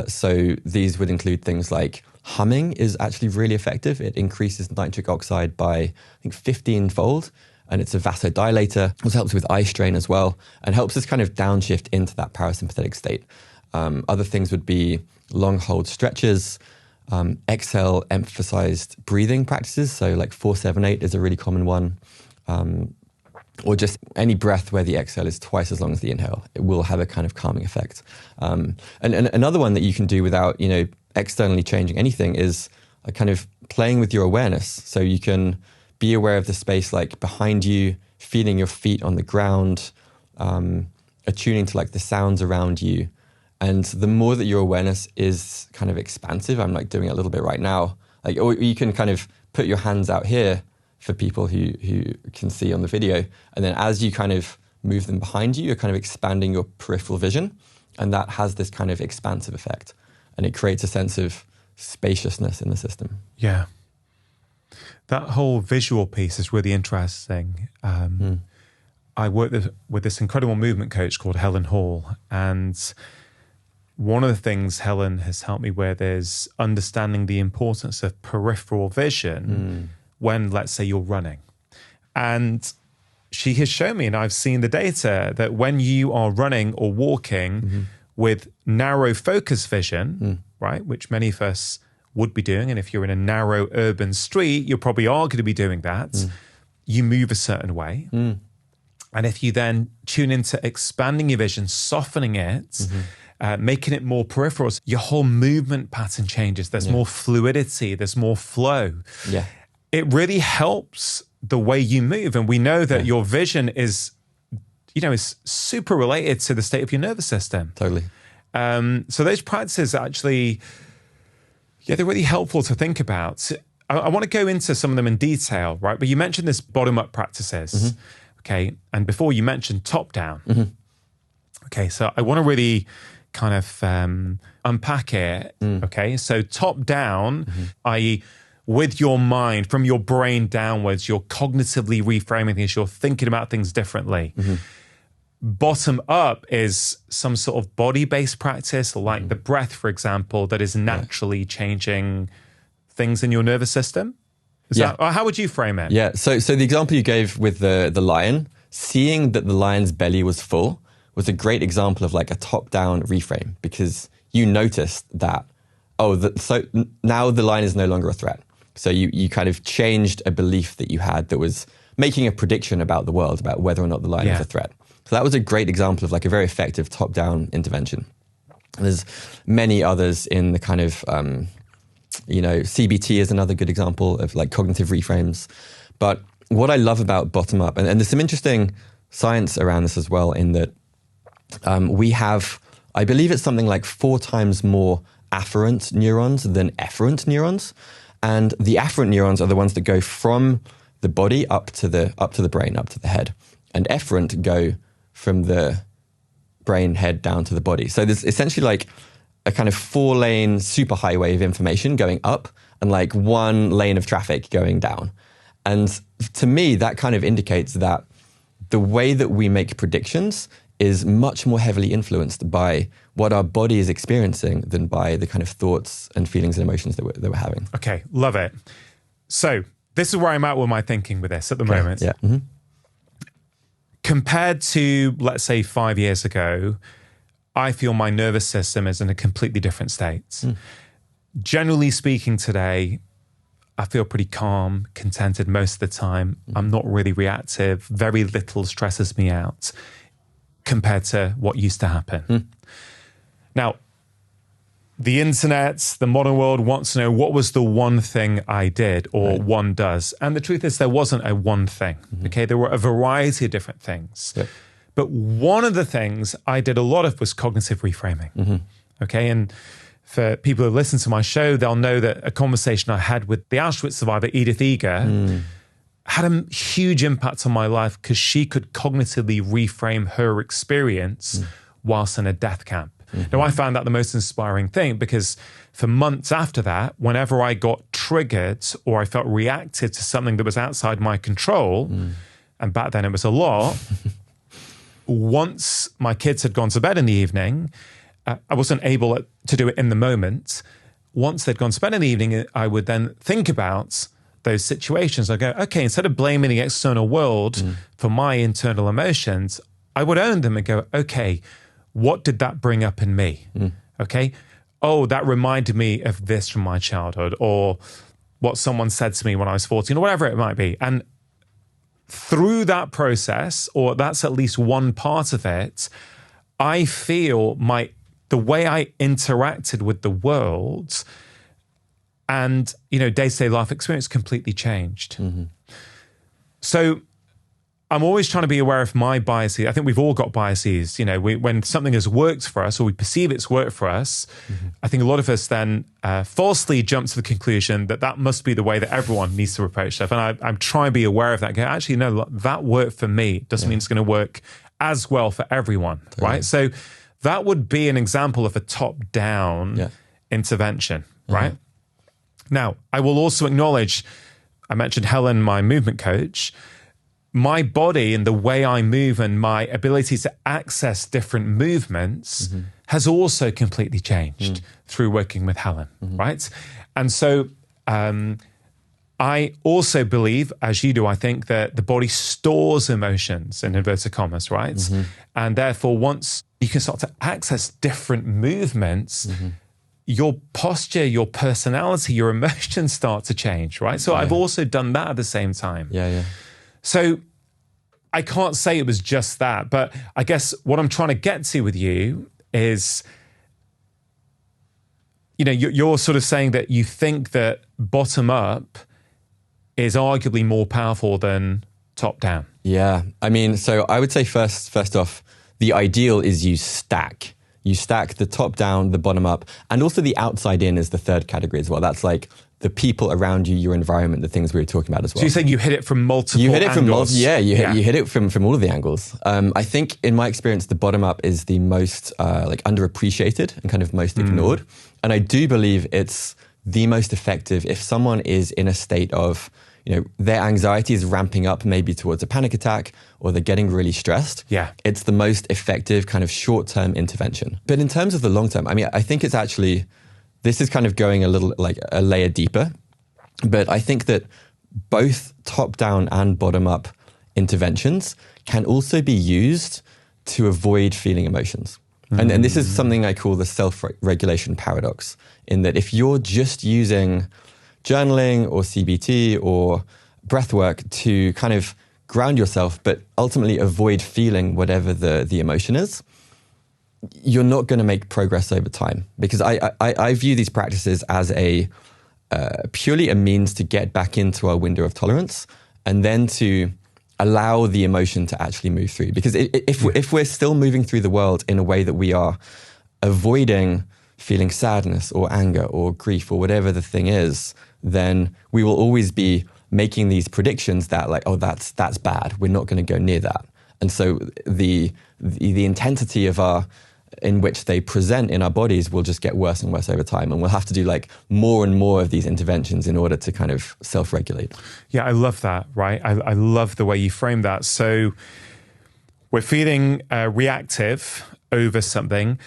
So these would include things like humming is actually really effective. It increases nitric oxide by, I think, 15-fold. And it's a vasodilator. It helps with eye strain as well and helps us kind of downshift into that parasympathetic state. Other things would be long hold stretches, exhale emphasized breathing practices. So like 4-7-8 is a really common one. Or just any breath where the exhale is twice as long as the inhale. It will have a kind of calming effect. And another one that you can do without, externally changing anything is a kind of playing with your awareness. So you can be aware of the space like behind you, feeling your feet on the ground, attuning to like the sounds around you. And the more that your awareness is kind of expansive, I'm like doing it a little bit right now, like, or you can kind of put your hands out here for people who can see on the video. And then as you kind of move them behind you, you're kind of expanding your peripheral vision. And that has this kind of expansive effect. And it creates a sense of spaciousness in the system.
Yeah. That whole visual piece is really interesting. I work with this incredible movement coach called Helen Hall. And one of the things Helen has helped me with is understanding the importance of peripheral vision when, let's say, you're running. And she has shown me, and I've seen the data, that when you are running or walking with narrow focus vision, right, which many of us would be doing, and if you're in a narrow urban street, you probably are going to be doing that, you move a certain way. And if you then tune into expanding your vision, softening it, making it more peripheral, your whole movement pattern changes. There's more fluidity, there's more flow.
Yeah.
It really helps the way you move. And we know that your vision is super related to the state of your nervous system.
Totally.
So those practices actually, they're really helpful to think about. I want to go into some of them in detail, right? But you mentioned this bottom-up practices, okay? And before you mentioned top-down. Okay, so I want to really kind of unpack it, okay? So top-down, i.e., with your mind, from your brain downwards, you're cognitively reframing things, you're thinking about things differently. Bottom up is some sort of body-based practice, like the breath, for example, that is naturally changing things in your nervous system. Is that, or how would you frame it?
Yeah, so the example you gave with the lion, seeing that the lion's belly was full was a great example of like a top-down reframe, because you noticed that, so now the lion is no longer a threat. So you kind of changed a belief that you had that was making a prediction about the world, about whether or not the lion was a threat. So that was a great example of like a very effective top-down intervention. And there's many others in the kind of, CBT is another good example of like cognitive reframes. But what I love about bottom-up, and there's some interesting science around this as well, in that we have, I believe it's something like 4 times more afferent neurons than efferent neurons. And the afferent neurons are the ones that go from the body up to the brain, up to the head. And efferent go from the brain, head down to the body. So there's essentially like a kind of 4-lane superhighway of information going up and like 1 lane of traffic going down. And to me, that kind of indicates that the way that we make predictions is much more heavily influenced by what our body is experiencing than by the kind of thoughts and feelings and emotions that we're having.
Okay, love it. So this is where I'm at with my thinking with this at the moment.
Yeah.
Compared to, let's say, 5 years ago, I feel my nervous system is in a completely different state. Generally speaking today, I feel pretty calm, contented most of the time. I'm not really reactive. Very little stresses me out compared to what used to happen. Now, the internet, the modern world wants to know what was the one thing I did or one does. And the truth is there wasn't a one thing, okay? There were a variety of different things. But one of the things I did a lot of was cognitive reframing, okay? And for people who listen to my show, they'll know that a conversation I had with the Auschwitz survivor, Edith Eger, had a huge impact on my life because she could cognitively reframe her experience whilst in a death camp. Now, I found that the most inspiring thing, because for months after that, whenever I got triggered or I felt reactive to something that was outside my control, and back then it was a lot, once my kids had gone to bed in the evening, I wasn't able to do it in the moment. Once they'd gone to bed in the evening, I would then think about those situations. I go, okay, instead of blaming the external world for my internal emotions, I would own them and go, okay, what did that bring up in me? Okay. Oh, that reminded me of this from my childhood, or what someone said to me when I was 14, or whatever it might be. And through that process, or that's at least one part of it, I feel the way I interacted with the world and, day-to-day life experience completely changed. So I'm always trying to be aware of my biases. I think we've all got biases. When something has worked for us, or we perceive it's worked for us, I think a lot of us then falsely jump to the conclusion that must be the way that everyone needs to approach stuff. And I'm trying to be aware of that. Go, actually, no, that worked for me. Doesn't mean it's going to work as well for everyone, right? So that would be an example of a top-down intervention, right? Now, I will also acknowledge, I mentioned Helen, my movement coach. My body and the way I move and my ability to access different movements has also completely changed through working with Helen, right? And so I also believe, as you do, I think that the body stores emotions in inverted commas, right? And therefore, once you can start to access different movements, your posture, your personality, your emotions start to change, right? So I've also done that at the same time. So I can't say it was just that, but I guess what I'm trying to get to with you is, you know, you're sort of saying that you think that bottom up is arguably more powerful than top down.
Yeah. I mean, so I would say first off, the ideal is you stack. You stack the top down, the bottom up, and also the outside in is the third category as well. That's like the people around you, your environment, the things we were talking about as well.
So you're saying you hit it from multiple angles?
You hit it from multiple, you hit it from all of the angles. I think in my experience, the bottom up is the most like underappreciated and kind of most ignored. And I do believe it's the most effective if someone is in a state of, you know, their anxiety is ramping up maybe towards a panic attack or they're getting really stressed. It's the most effective kind of short-term intervention. But in terms of the long-term, I mean, I think it's actually, this is kind of going a little like a layer deeper, but I think that both top-down and bottom-up interventions can also be used to avoid feeling emotions. And this is something I call the self-regulation paradox, in that if you're just using journaling or CBT or breathwork to kind of ground yourself, but ultimately avoid feeling whatever the emotion is, you're not going to make progress over time. Because I view these practices as a purely a means to get back into our window of tolerance and then to allow the emotion to actually move through. Because if we're still moving through the world in a way that we are avoiding feeling sadness or anger or grief or whatever the thing is, then we will always be making these predictions that like, oh, that's bad. We're not going to go near that. And so the intensity of in which they present in our bodies will just get worse and worse over time. And we'll have to do like more and more of these interventions in order to kind of self-regulate.
Yeah, I love that, right? I love the way you frame that. So we're feeling reactive over something.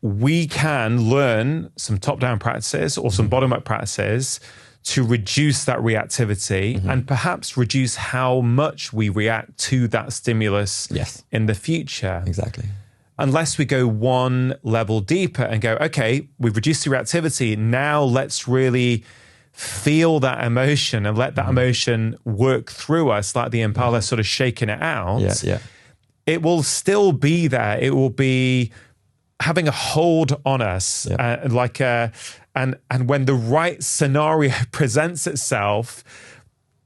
We can learn some top-down practices or some bottom-up practices to reduce that reactivity and perhaps reduce how much we react to that stimulus in the future.
Exactly.
Unless we go one level deeper and go, okay, we've reduced the reactivity. Now let's really feel that emotion and let that emotion work through us like the impala sort of shaking it out. It will still be there. It will be having a hold on us, and when the right scenario presents itself,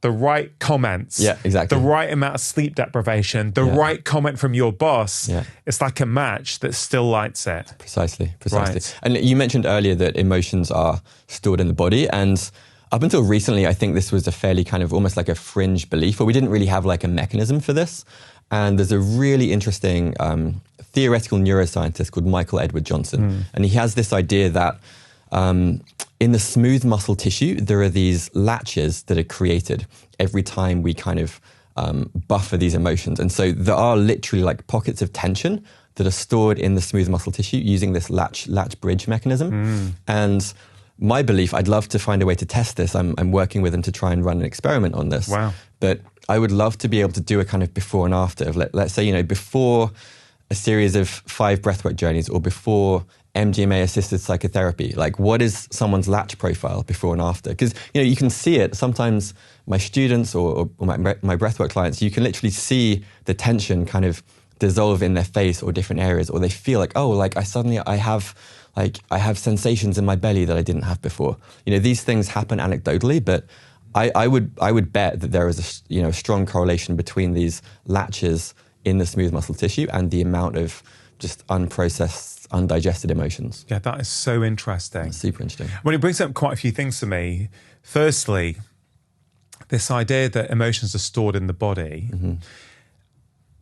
the right comments, the right amount of sleep deprivation, the right comment from your boss, it's like a match that still lights it.
Precisely.
Right.
And you mentioned earlier that emotions are stored in the body, and up until recently, I think this was a fairly kind of almost like a fringe belief, or we didn't really have like a mechanism for this. And there's a really interesting theoretical neuroscientist called Michael Edward Johnson. And he has this idea that in the smooth muscle tissue, there are these latches that are created every time we kind of buffer these emotions. And so there are literally like pockets of tension that are stored in the smooth muscle tissue using this latch bridge mechanism. And my belief, I'd love to find a way to test this. I'm working with them to try and run an experiment on this.
Wow.
But I would love to be able to do a kind of before and after of let's say, you know, before a series of 5 breathwork journeys or before MDMA-assisted psychotherapy, like what is someone's latch profile before and after? Because, you know, you can see it. Sometimes my students or my breathwork clients, you can literally see the tension kind of dissolve in their face or different areas, or they feel like, oh, like I have sensations in my belly that I didn't have before. You know, these things happen anecdotally, but I would bet that there is a strong correlation between these latches in the smooth muscle tissue and the amount of just unprocessed, undigested emotions.
Yeah, that is so interesting.
That's super interesting.
Well, it brings up quite a few things for me. Firstly, this idea that emotions are stored in the body.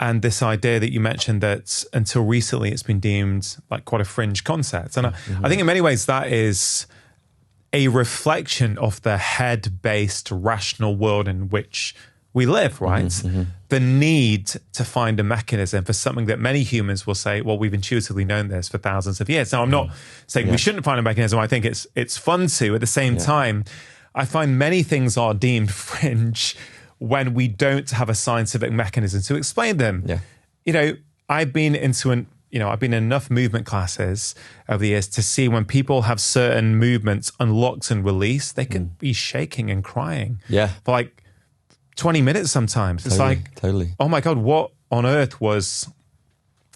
and this idea that you mentioned that until recently it's been deemed like quite a fringe concept. And I think in many ways that is a reflection of the head-based rational world in which we live, right? The need to find a mechanism for something that many humans will say, well, we've intuitively known this for thousands of years. Now, I'm not saying we shouldn't find a mechanism. I think it's fun to. At the same time, I find many things are deemed fringe when we don't have a scientific mechanism to explain them. You know, I've been in enough movement classes over the years to see when people have certain movements unlocked and released, they can be shaking and crying for like 20 minutes sometimes. It's oh my God, what on earth was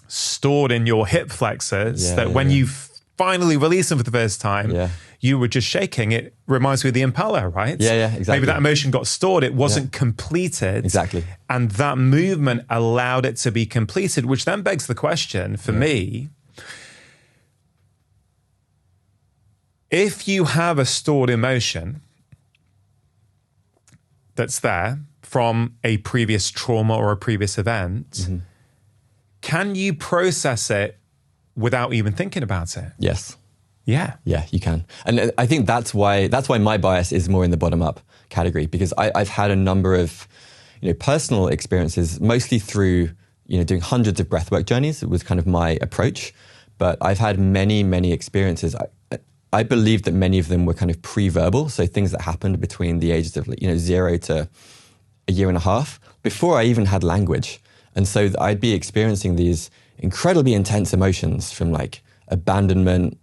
stored in your hip flexors that when you finally release them for the first time, you were just shaking. It reminds me of the impala, right?
Exactly.
Maybe that emotion got stored. It wasn't completed.
Exactly.
And that movement allowed it to be completed, which then begs the question for me, if you have a stored emotion that's there from a previous trauma or a previous event, can you process it without even thinking about it?
Yes.
Yeah,
you can. And I think that's why my bias is more in the bottom-up category, because I've had a number of personal experiences, mostly through doing hundreds of breathwork journeys. It was kind of my approach. But I've had many experiences. I believe that many of them were kind of pre-verbal, so things that happened between the ages of 0 to a year and a half, before I even had language. And so I'd be experiencing these incredibly intense emotions from like abandonment,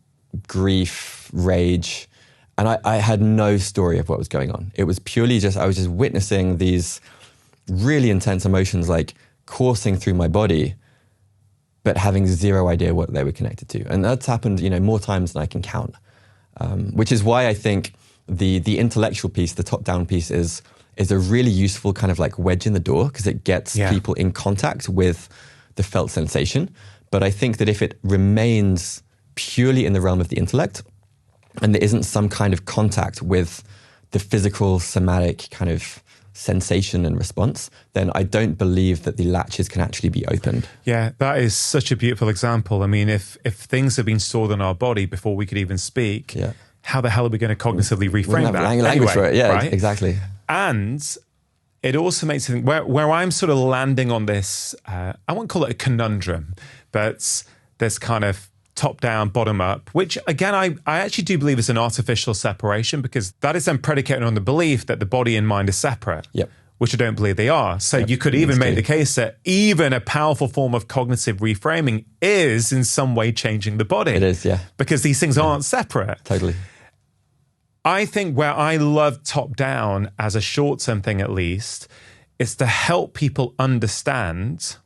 grief, rage, and I had no story of what was going on. It was purely I was just witnessing these really intense emotions like coursing through my body, but having zero idea what they were connected to. And that's happened, more times than I can count. Which is why I think the intellectual piece, the top-down piece is a really useful kind of like wedge in the door, because it gets people in contact with the felt sensation. But I think that if it remains purely in the realm of the intellect, and there isn't some kind of contact with the physical, somatic kind of sensation and response, then I don't believe that the latches can actually be opened.
Yeah, that is such a beautiful example. I mean, if things have been stored in our body before we could even speak, how the hell are we going to cognitively reframe that?
Language for it, right? Exactly.
And it also makes me think where I'm sort of landing on this, I won't call it a conundrum, but there's kind of top-down, bottom-up, which again, I actually do believe is an artificial separation, because that is then predicated on the belief that the body and mind are separate, which I don't believe they are. So you could even make the case that even a powerful form of cognitive reframing is in some way changing the body.
It is,
because these things aren't separate.
Totally.
I think where I love top-down as a short-term thing at least is to help people understand,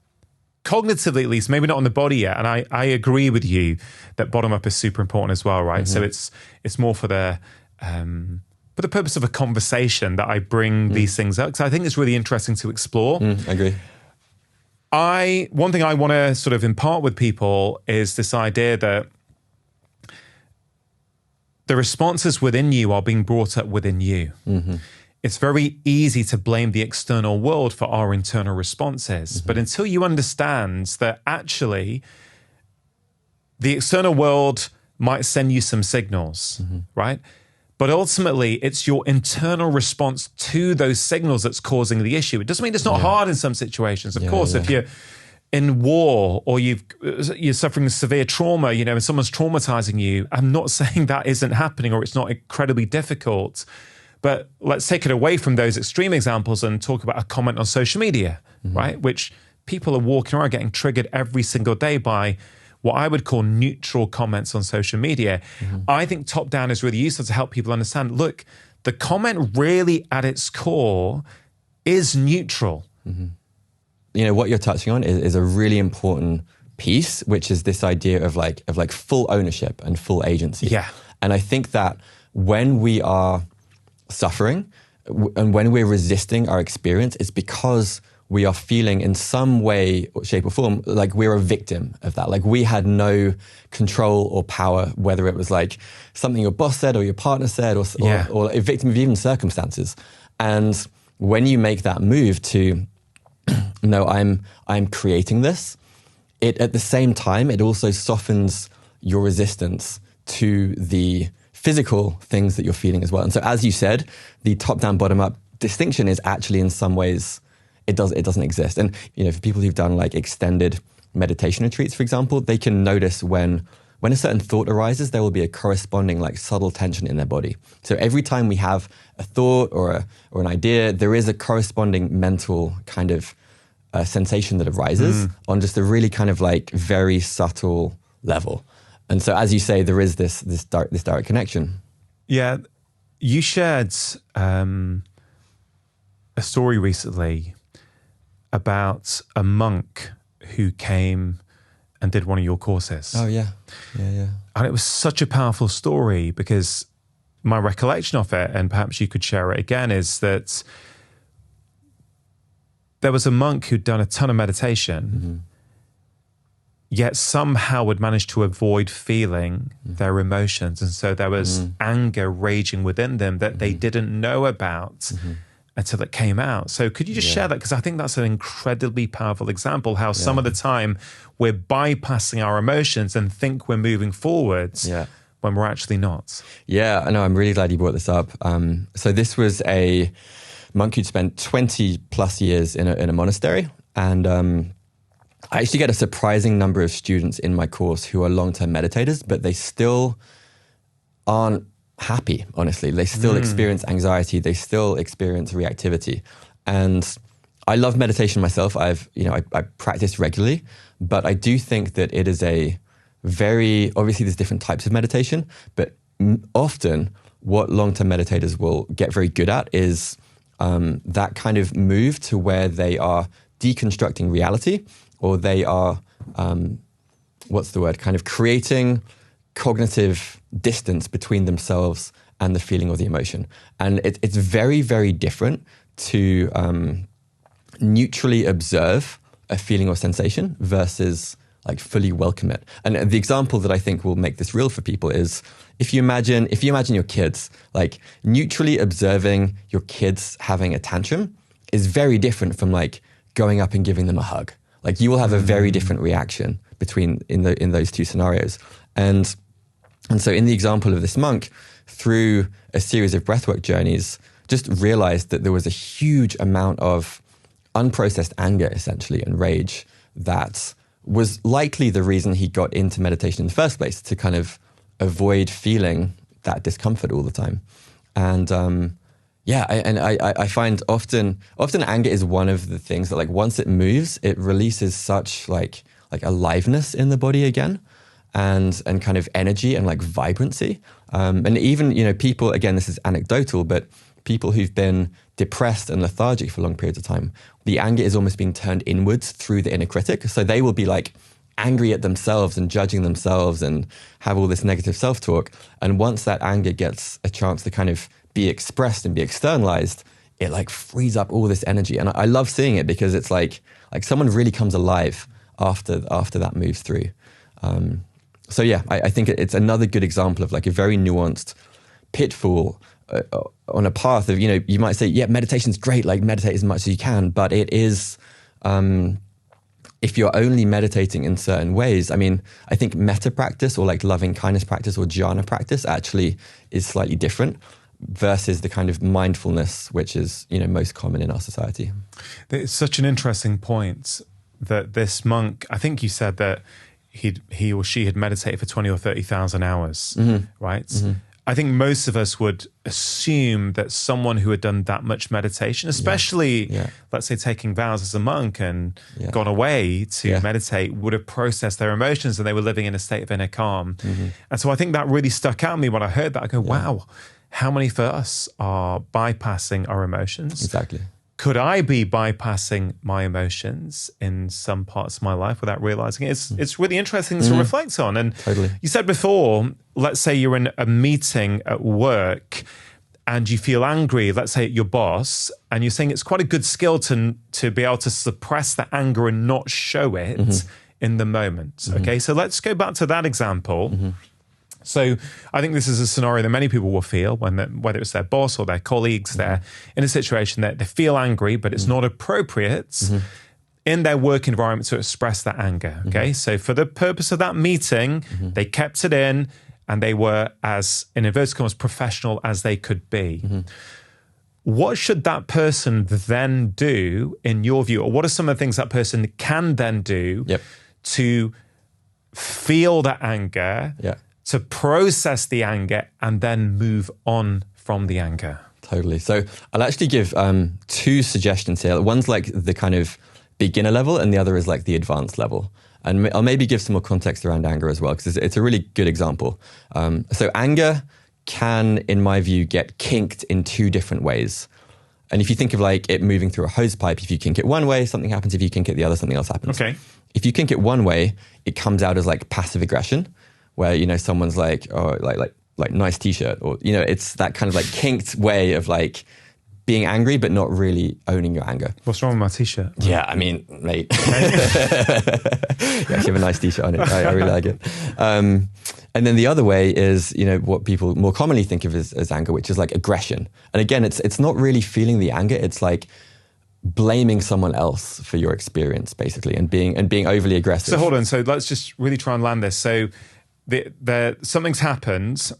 cognitively at least, maybe not on the body yet, and I agree with you that bottom-up is super important as well, right? So it's more for the purpose of a conversation that I bring these things up, because I think it's really interesting to explore.
I agree.
One thing I want to sort of impart with people is this idea that the responses within you are being brought up within you. It's very easy to blame the external world for our internal responses. But until you understand that actually the external world might send you some signals, right? But ultimately, it's your internal response to those signals that's causing the issue. It doesn't mean it's not hard in some situations. Of course, if you're in war or you're suffering severe trauma, and someone's traumatizing you, I'm not saying that isn't happening or it's not incredibly difficult. But let's take it away from those extreme examples and talk about a comment on social media, right? Which people are walking around getting triggered every single day by what I would call neutral comments on social media. I think top-down is really useful to help people understand, look, the comment really at its core is neutral.
What you're touching on is a really important piece, which is this idea of like full ownership and full agency. And I think that when we are suffering and when we're resisting our experience, it's because we are feeling in some way, shape or form, like we're a victim of that. Like we had no control or power, whether it was like something your boss said or your partner said, or a victim of even circumstances. And when you make that move to no, I'm creating this, it at the same time, it also softens your resistance to the physical things that you're feeling as well. And so, as you said, the top-down, bottom-up distinction is actually in some ways, it doesn't exist. And for people who've done like extended meditation retreats, for example, they can notice when a certain thought arises, there will be a corresponding like subtle tension in their body. So every time we have a thought or an idea, there is a corresponding mental kind of sensation that arises on just a really kind of like very subtle level. And so, as you say, there is this direct connection.
Yeah, you shared a story recently about a monk who came and did one of your courses.
Oh, yeah.
And it was such a powerful story because my recollection of it, and perhaps you could share it again, is that there was a monk who'd done a ton of meditation, yet somehow had managed to avoid feeling their emotions. And so there was anger raging within them that they didn't know about until it came out. So could you just share that? Because I think that's an incredibly powerful example, how some of the time we're bypassing our emotions and think we're moving forwards when we're actually not.
Yeah, I know. I'm really glad you brought this up. So this was a monk who'd spent 20 plus years in a monastery. And I actually get a surprising number of students in my course who are long-term meditators, but they still aren't happy, honestly. They still experience anxiety. They still experience reactivity. And I love meditation myself. I practice regularly, but I do think that it is obviously there's different types of meditation, but often what long-term meditators will get very good at is that kind of move to where they are deconstructing reality, or they are, kind of creating cognitive distance between themselves and the feeling or the emotion. And it's very, very different to neutrally observe a feeling or sensation versus like fully welcome it. And the example that I think will make this real for people is if you imagine your kids, like neutrally observing your kids having a tantrum is very different from like going up and giving them a hug. Like you will have a very different reaction in those two scenarios. And so in the example of this monk, through a series of breathwork journeys, just realized that there was a huge amount of unprocessed anger, essentially, and rage that was likely the reason he got into meditation in the first place, to kind of avoid feeling that discomfort all the time. And I find often anger is one of the things that, like, once it moves, it releases such like aliveness in the body again, and kind of energy and like vibrancy. And even, people, again, this is anecdotal, but people who've been depressed and lethargic for long periods of time, the anger is almost being turned inwards through the inner critic. So they will be like angry at themselves and judging themselves and have all this negative self-talk. And once that anger gets a chance to kind of be expressed and be externalized, it like frees up all this energy. And I love seeing it because it's like someone really comes alive after that moves through. So yeah, I think it's another good example of like a very nuanced pitfall on a path of, you might say, yeah, meditation's great, like meditate as much as you can, but it is, if you're only meditating in certain ways, I mean, I think metta practice or like loving kindness practice or jhana practice actually is slightly different versus the kind of mindfulness which is, most common in our society.
It's such an interesting point that this monk, I think you said that he or she had meditated for 20 or 30,000 hours, right? Mm-hmm. I think most of us would assume that someone who had done that much meditation, especially, let's say, taking vows as a monk and gone away to meditate, would have processed their emotions and they were living in a state of inner calm. Mm-hmm. And so I think that really stuck out to me when I heard that. I go, wow, how many of us are bypassing our emotions?
Exactly.
Could I be bypassing my emotions in some parts of my life without realizing it? It's really interesting to reflect on. And
totally. You
said before, let's say you're in a meeting at work and you feel angry, let's say at your boss, and you're saying it's quite a good skill to be able to suppress the anger and not show it in the moment. Okay, so let's go back to that example. So I think this is a scenario that many people will feel whether it's their boss or their colleagues, they're in a situation that they feel angry, but it's not appropriate in their work environment to express that anger. Okay. So for the purpose of that meeting, they kept it in and they were as, in inverted commas, professional as they could be. What should that person then do in your view? Or what are some of the things that person can then do to feel that anger, to process the anger, and then move on from the anger?
Totally. So I'll actually give 2 suggestions here. One's like the kind of beginner level, and the other is like the advanced level. And I'll maybe give some more context around anger as well, because it's a really good example. So anger can, in my view, get kinked in 2 different ways. And if you think of like it moving through a hose pipe, if you kink it one way, something happens. If you kink it the other, something else happens.
Okay.
If you kink it one way, it comes out as like passive aggression, where, you know, someone's like, oh, like nice t-shirt, or, you know, it's that kind of like kinked way of like being angry, but not really owning your anger.
What's wrong with my t-shirt?
Yeah, I mean, mate. You actually have a nice t-shirt on it. I really like it. And then the other way is, you know, what people more commonly think of as anger, which is like aggression. And again, it's not really feeling the anger. It's like blaming someone else for your experience, basically, and being overly aggressive.
So hold on. So let's just really try and land this. So something's happened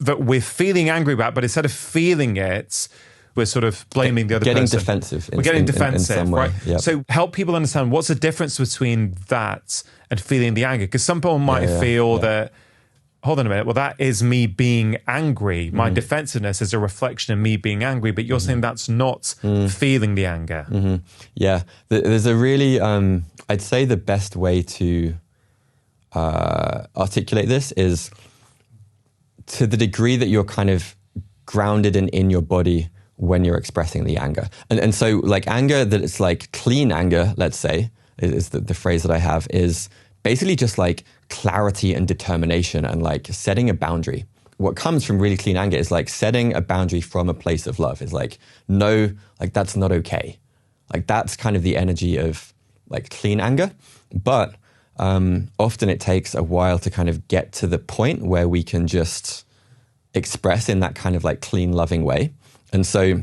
that we're feeling angry about, but instead of feeling it, we're sort of blaming the other person.
Defensive.
We're getting defensive,
in some way.
right?
Yep.
So help people understand what's the difference between that and feeling the anger. Because some people might feel that, hold on a minute, well, that is me being angry. My defensiveness is a reflection of me being angry, but you're saying that's not feeling the anger.
Yeah, there's a really, I'd say the best way to articulate this is to the degree that you're kind of grounded and in your body when you're expressing the anger. And so like anger that it's like clean anger, let's say, is the phrase that I have, is basically just like clarity and determination and like setting a boundary. What comes from really clean anger is like setting a boundary from a place of love. Is like, no, like that's not okay. Like that's kind of the energy of like clean anger. But often it takes a while to kind of get to the point where we can just express in that kind of like clean, loving way. And so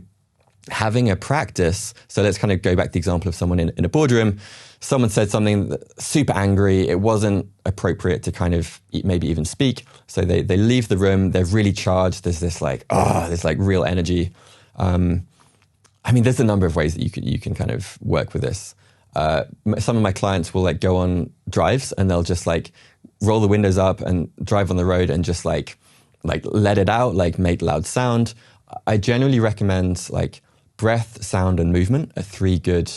having a practice, so let's kind of go back to the example of someone in a boardroom. Someone said something super angry. It wasn't appropriate to kind of maybe even speak. So they leave the room. They're really charged. There's this like, there's like real energy. I mean, there's a number of ways that you can kind of work with this. Some of my clients will like go on drives and they'll just like roll the windows up and drive on the road and just like let it out, like make loud sound. I generally recommend like breath, sound, and movement are 3 good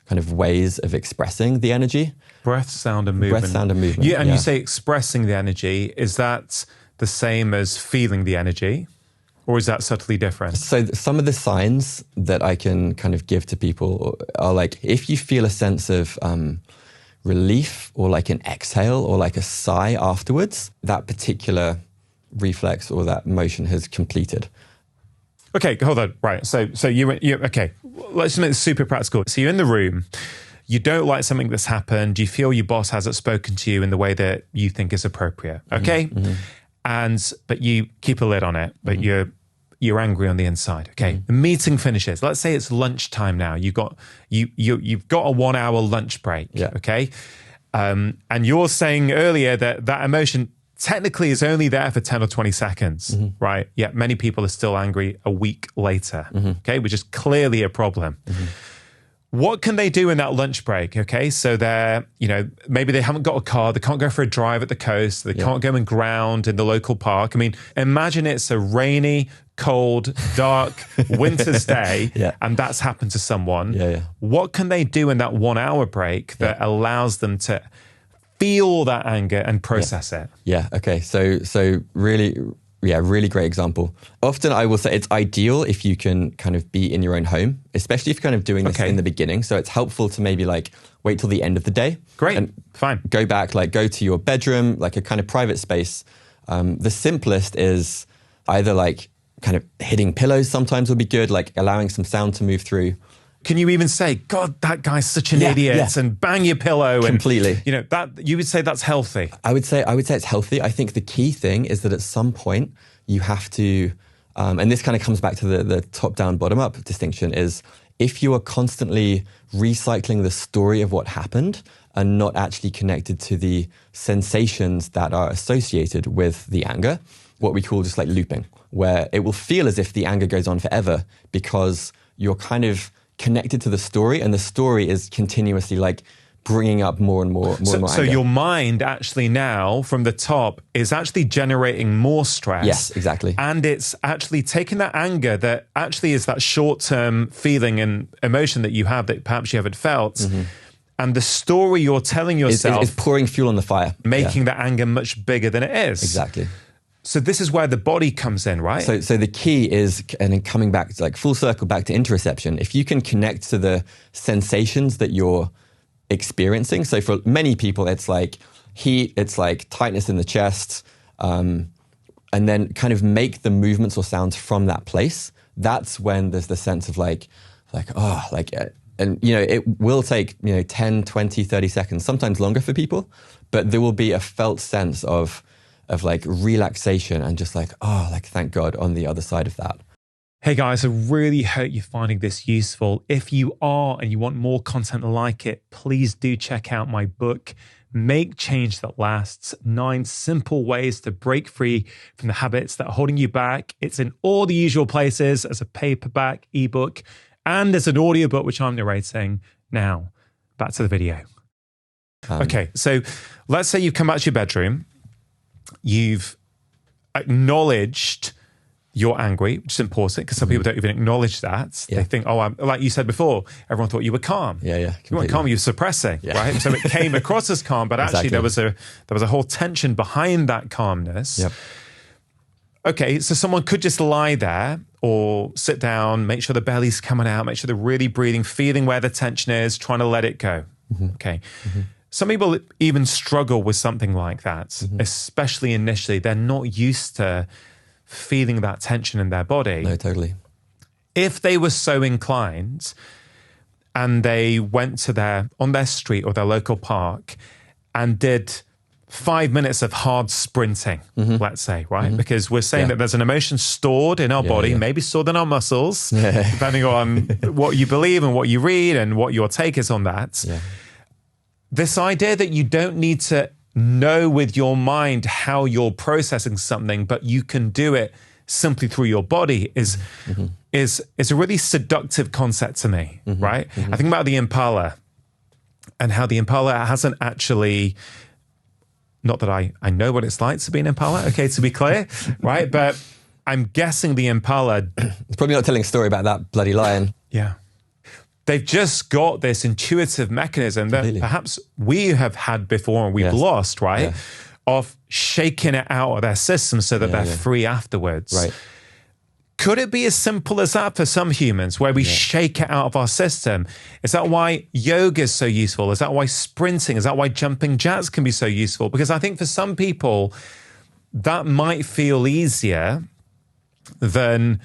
kind of ways of expressing the energy.
Breath, sound, and movement.
Breath, sound, and movement.
Yeah, and you say expressing the energy. Is that the same as feeling the energy? Or is that subtly different?
So some of the signs that I can kind of give to people are like, if you feel a sense of relief or like an exhale or like a sigh afterwards, that particular reflex or that motion has completed.
Okay, hold on. Right. So you okay. Let's make this super practical. So you're in the room. You don't like something that's happened. You feel your boss hasn't spoken to you in the way that you think is appropriate. Okay. But you keep a lid on it, but you're angry on the inside. Okay. The meeting finishes. Let's say it's lunchtime now. You've got a 1 hour lunch break.
Yeah.
Okay. And you're saying earlier that emotion technically is only there for 10 or 20 seconds, right? Yet many people are still angry a week later. Okay. Which is clearly a problem. What can they do in that lunch break? Okay, so they're, maybe they haven't got a car, they can't go for a drive at the coast, they can't go and ground in the local park. I mean, imagine it's a rainy, cold, dark winter's day, and that's happened to someone. What can they do in that 1 hour break that allows them to feel that anger and process it?
Yeah, okay, so really... Yeah, really great example. Often I will say it's ideal if you can kind of be in your own home, especially if you're kind of doing this in the beginning. So it's helpful to maybe like wait till the end of the day.
Great,
and
fine.
Go back, like go to your bedroom, like a kind of private space. The simplest is either like kind of hitting pillows sometimes will be good, like allowing some sound to move through.
Can you even say, God, that guy's such an idiot, and bang your pillow?
Completely.
And, that you would say that's healthy.
I would say it's healthy. I think the key thing is that at some point you have to, and this kind of comes back to the top-down, bottom-up distinction, is if you are constantly recycling the story of what happened and not actually connected to the sensations that are associated with the anger, what we call just like looping, where it will feel as if the anger goes on forever because you're kind of connected to the story, and the story is continuously like bringing up more and more anger.
So your mind actually now from the top is actually generating more stress.
Yes, exactly.
And it's actually taking that anger that actually is that short-term feeling and emotion that you have that perhaps you haven't felt. And the story you're telling yourself
is pouring fuel on the fire,
making that anger much bigger than it is.
Exactly.
So this is where the body comes in, right?
So the key is, and then coming back, like full circle back to interoception, if you can connect to the sensations that you're experiencing. So for many people, it's like heat, it's like tightness in the chest, and then kind of make the movements or sounds from that place. That's when there's the sense of and it will take 10, 20, 30 seconds, sometimes longer for people, but there will be a felt sense of like relaxation and just like, thank God on the other side of that.
Hey guys, I really hope you're finding this useful. If you are and you want more content like it, please do check out my book, Make Change That Lasts, 9 Simple Ways to Break Free from the Habits That Are Holding You Back. It's in all the usual places as a paperback, ebook, and as an audiobook, which I'm narrating. Now, back to the video. Okay, so let's say you've come back to your bedroom. You've acknowledged you're angry, which is important because some people don't even acknowledge that. They think, I'm, like you said before, everyone thought you were calm.
Completely.
You weren't calm, you were suppressing, right? So it came across as calm, but actually there was a whole tension behind that calmness.
Yep.
Okay, so someone could just lie there or sit down, make sure the belly's coming out, make sure they're really breathing, feeling where the tension is, trying to let it go. Okay. Some people even struggle with something like that, especially initially. They're not used to feeling that tension in their body.
No, totally.
If they were so inclined and they went on their street or their local park and did 5 minutes of hard sprinting, let's say, right? Because we're saying that there's an emotion stored in our body, maybe stored in our muscles, depending on what you believe and what you read and what your take is on that. This idea that you don't need to know with your mind how you're processing something, but you can do it simply through your body is a really seductive concept to me, right? I think about the impala and how the impala hasn't actually, not that I know what it's like to be an impala, okay, to be clear, right? But I'm guessing the impala...
It's probably not telling a story about that bloody lion.
Yeah. They've just got this intuitive mechanism that perhaps we have had before and we've lost, right? Of shaking it out of their system so that they're free afterwards.
Right.
Could it be as simple as that for some humans, where we shake it out of our system? Is that why yoga is so useful? Is that why sprinting? Is that why jumping jacks can be so useful? Because I think for some people, that might feel easier than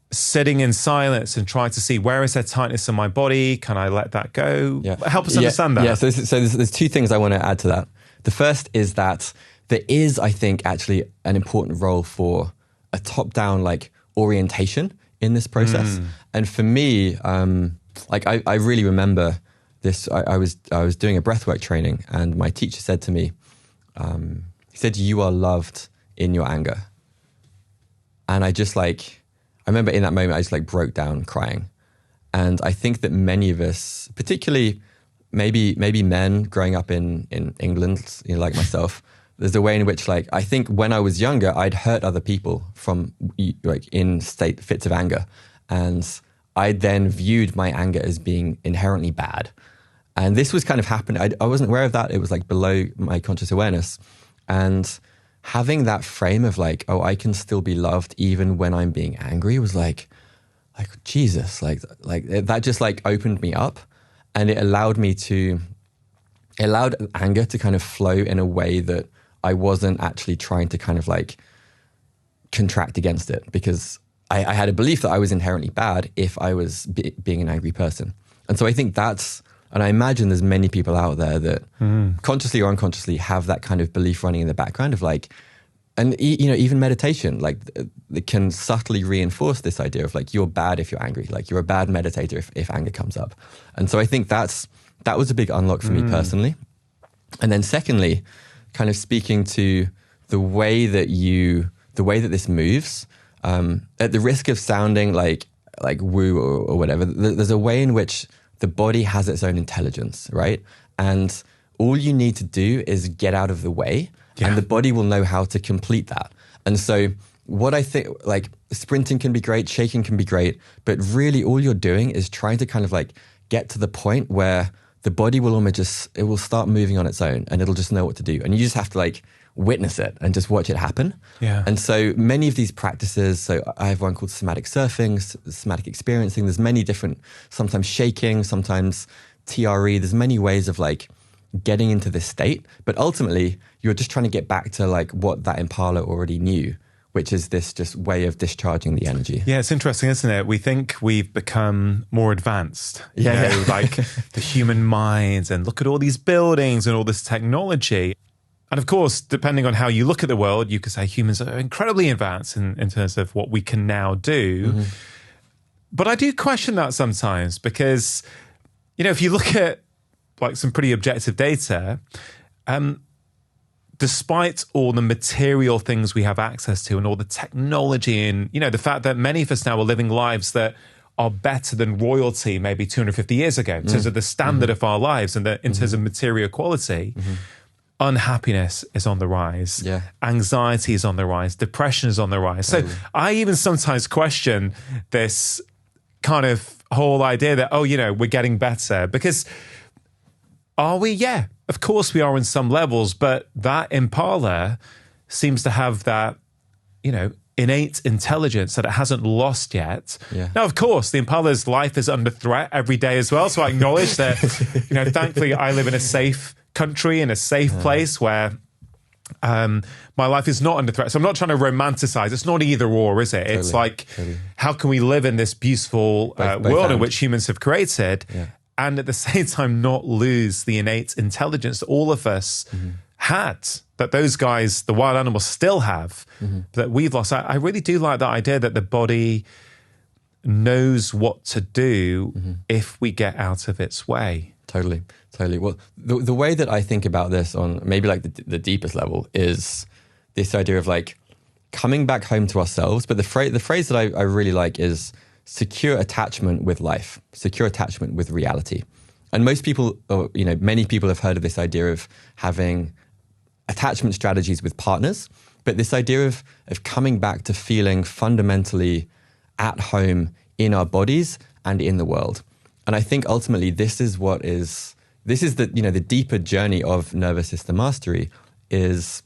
sitting in silence and trying to see where is there tightness in my body? Can I let that go? Help us understand that.
Yeah, so there's 2 things I want to add to that. The first is that there is, I think, actually an important role for a top-down like orientation in this process. And for me, I really remember this. I was doing a breathwork training, and my teacher said to me, he said, "You are loved in your anger." And I remember in that moment, I just broke down crying. And I think that many of us, particularly maybe men growing up in England, like myself, there's a way in which I think when I was younger, I'd hurt other people from in fits of anger. And I then viewed my anger as being inherently bad. And this was kind of happening. I wasn't aware of that. It was below my conscious awareness. And having that frame of I can still be loved even when I'm being angry was Jesus, that just opened me up, and it allowed anger to kind of flow in a way that I wasn't actually trying to kind of contract against it, because I had a belief that I was inherently bad if I was being an angry person. And so I think and I imagine there's many people out there that consciously or unconsciously have that kind of belief running in the background of like, and even meditation, like it can subtly reinforce this idea of like, you're bad if you're angry, like you're a bad meditator if anger comes up. And so I think that was a big unlock for me personally. And then secondly, kind of speaking to the way that this moves, at the risk of sounding like woo or whatever, there's a way in which the body has its own intelligence, right? And all you need to do is get out of the way, and the body will know how to complete that. And so what I think, like sprinting can be great, shaking can be great, but really all you're doing is trying to kind of like get to the point where the body will it will start moving on its own, and it'll just know what to do. And you just have to like witness it and just watch it happen. Yeah. And so many of these practices, so I have one called somatic surfing, somatic experiencing. There's many different, sometimes shaking, sometimes TRE. There's many ways of like getting into this state, but ultimately you're just trying to get back to like what that impala already knew, which is this just way of discharging the energy.
Yeah, it's interesting, isn't it? We think we've become more advanced, like the human minds, and look at all these buildings and all this technology. And of course, depending on how you look at the world, you could say humans are incredibly advanced in terms of what we can now do. Mm-hmm. But I do question that sometimes because, if you look at like some pretty objective data, despite all the material things we have access to and all the technology and, the fact that many of us now are living lives that are better than royalty maybe 250 years ago in terms of the standard of our lives and in terms of material quality, unhappiness is on the rise. Yeah. Anxiety is on the rise. Depression is on the rise. So I even sometimes question this kind of whole idea that, we're getting better because are we? Yeah, of course we are in some levels, but that impala seems to have that, innate intelligence that it hasn't lost yet. Yeah. Now, of course, the impala's life is under threat every day as well. So I acknowledge that, thankfully I live in a safe country, in a safe place where my life is not under threat. So I'm not trying to romanticize. It's not either or, is it? Totally, it's like, how can we live in this beautiful world in which humans have created and at the same time not lose the innate intelligence that all of us had, that those guys, the wild animals, still have, that we've lost. I really do like that idea that the body knows what to do if we get out of its way.
Totally. Well, the way that I think about this on maybe like the deepest level is this idea of like coming back home to ourselves. But the phrase that I really like is secure attachment with life, secure attachment with reality. And most people, or many people have heard of this idea of having attachment strategies with partners. But this idea of coming back to feeling fundamentally at home in our bodies and in the world. And I think ultimately this is the deeper journey of nervous system mastery is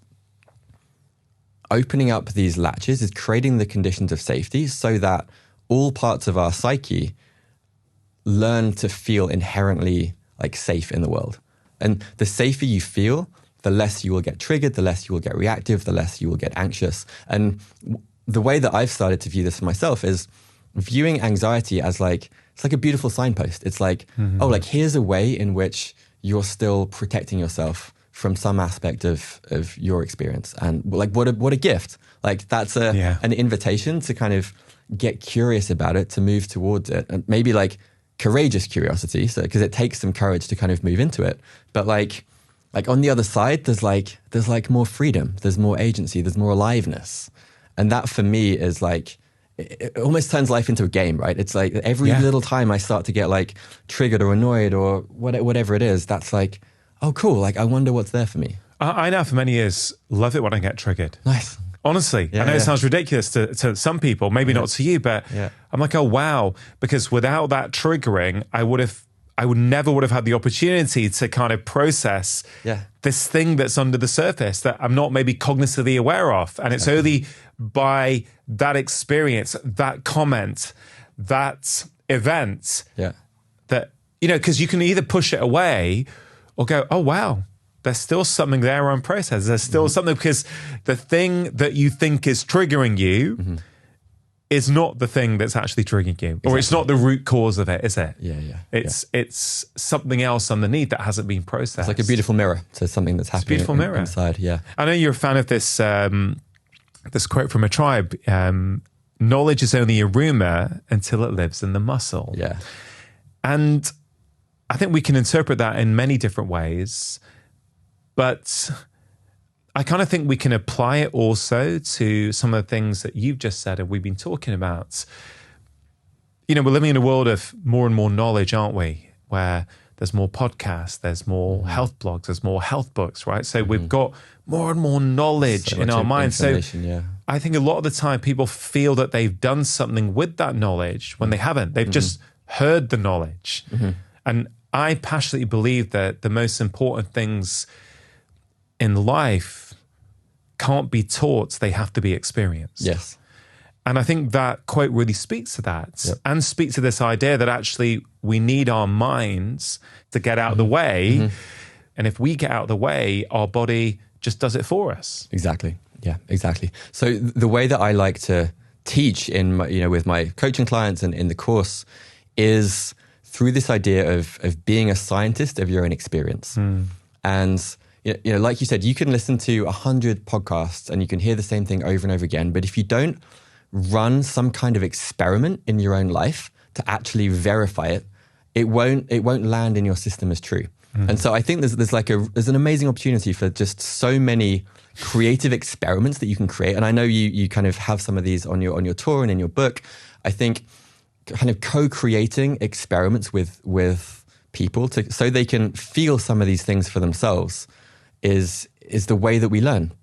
opening up these latches, is creating the conditions of safety so that all parts of our psyche learn to feel inherently like safe in the world. And the safer you feel, the less you will get triggered, the less you will get reactive, the less you will get anxious. And the way that I've started to view this for myself is viewing anxiety as like, it's like a beautiful signpost. It's like, here's a way in which you're still protecting yourself from some aspect of your experience. And like, what a gift. Like that's an invitation to kind of get curious about it, to move towards it. And maybe like courageous curiosity. So, because it takes some courage to kind of move into it. But like on the other side, there's like more freedom. There's more agency. There's more aliveness. And that for me is like, it almost turns life into a game, right? It's like every little time I start to get like triggered or annoyed or whatever it is, that's like, oh, cool. Like, I wonder what's there for me.
I now for many years love it when I get triggered.
Nice.
Honestly, I know it sounds ridiculous to some people, maybe not to you, but I'm like, oh, wow. Because without that triggering, I would never have had the opportunity to kind of process this thing that's under the surface that I'm not maybe cognitively aware of. And it's only by that experience, that comment, that event that, because you can either push it away or go, oh, wow, there's still something there unprocessed. There's still something, because the thing that you think is triggering you is not the thing that's actually triggering you, or it's not the root cause of it, is it? It's something else underneath that hasn't been processed.
It's like a beautiful mirror to something that's happening
beautiful mirror.
Inside. Yeah.
I know you're a fan of this this quote from a tribe. Knowledge is only a rumor until it lives in the muscle.
Yeah.
And I think we can interpret that in many different ways, but I kind of think we can apply it also to some of the things that you've just said and we've been talking about. You know, we're living in a world of more and more knowledge, aren't we? Where there's more podcasts, there's more health blogs, there's more health books, right? So we've got more and more knowledge in our minds. So I think a lot of the time people feel that they've done something with that knowledge when they haven't. They've just heard the knowledge. And I passionately believe that the most important things in life can't be taught, they have to be experienced.
Yes.
And I think that quote really speaks to that and speaks to this idea that actually we need our minds to get out of the way. And if we get out of the way, our body just does it for us.
Exactly. Yeah, exactly. So the way that I like to teach in my, with my coaching clients and in the course is through this idea of being a scientist of your own experience. And like you said, you can listen to 100 podcasts and you can hear the same thing over and over again. But if you don't run some kind of experiment in your own life to actually verify it, it won't land in your system as true. And so I think there's an amazing opportunity for just so many creative experiments that you can create. And I know you kind of have some of these on your tour and in your book. I think kind of co-creating experiments with people so they can feel some of these things for themselves is the way that we learn.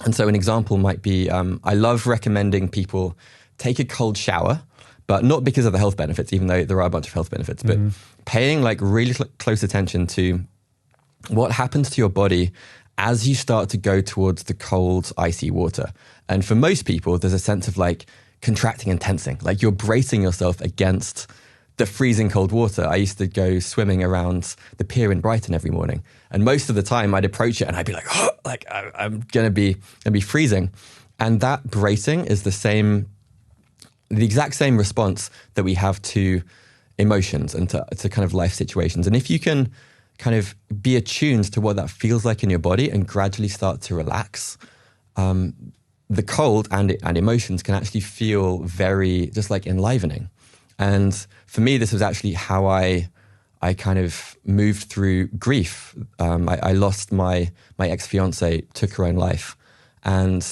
And so an example might be, I love recommending people take a cold shower, but not because of the health benefits, even though there are a bunch of health benefits, but paying like really close attention to what happens to your body as you start to go towards the cold, icy water. And for most people, there's a sense of like contracting and tensing, like you're bracing yourself against the freezing cold water. I used to go swimming around the pier in Brighton every morning. And most of the time I'd approach it and I'd be like, oh, like I'm gonna be freezing. And that bracing is the exact same response that we have to emotions and to kind of life situations. And if you can kind of be attuned to what that feels like in your body and gradually start to relax, the cold and emotions can actually feel very just like enlivening. And for me, this was actually how I kind of moved through grief. I lost my ex-fiance, took her own life. And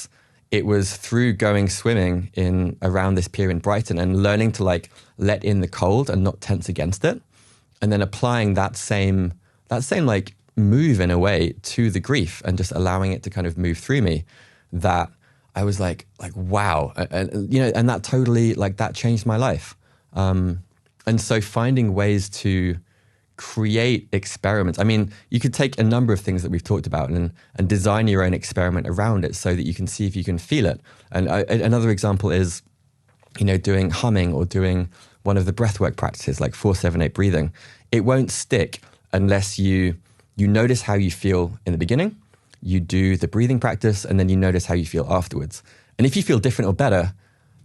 it was through going swimming around this pier in Brighton and learning to like let in the cold and not tense against it. And then applying that same like move in a way to the grief and just allowing it to kind of move through me, that I was like wow. And that totally, like, that changed my life. And so finding ways to create experiments. I mean, you could take a number of things that we've talked about and design your own experiment around it so that you can see if you can feel it. And another example is, doing humming or doing one of the breathwork practices like 4-7-8 breathing. It won't stick unless you notice how you feel in the beginning, you do the breathing practice, and then you notice how you feel afterwards. And if you feel different or better,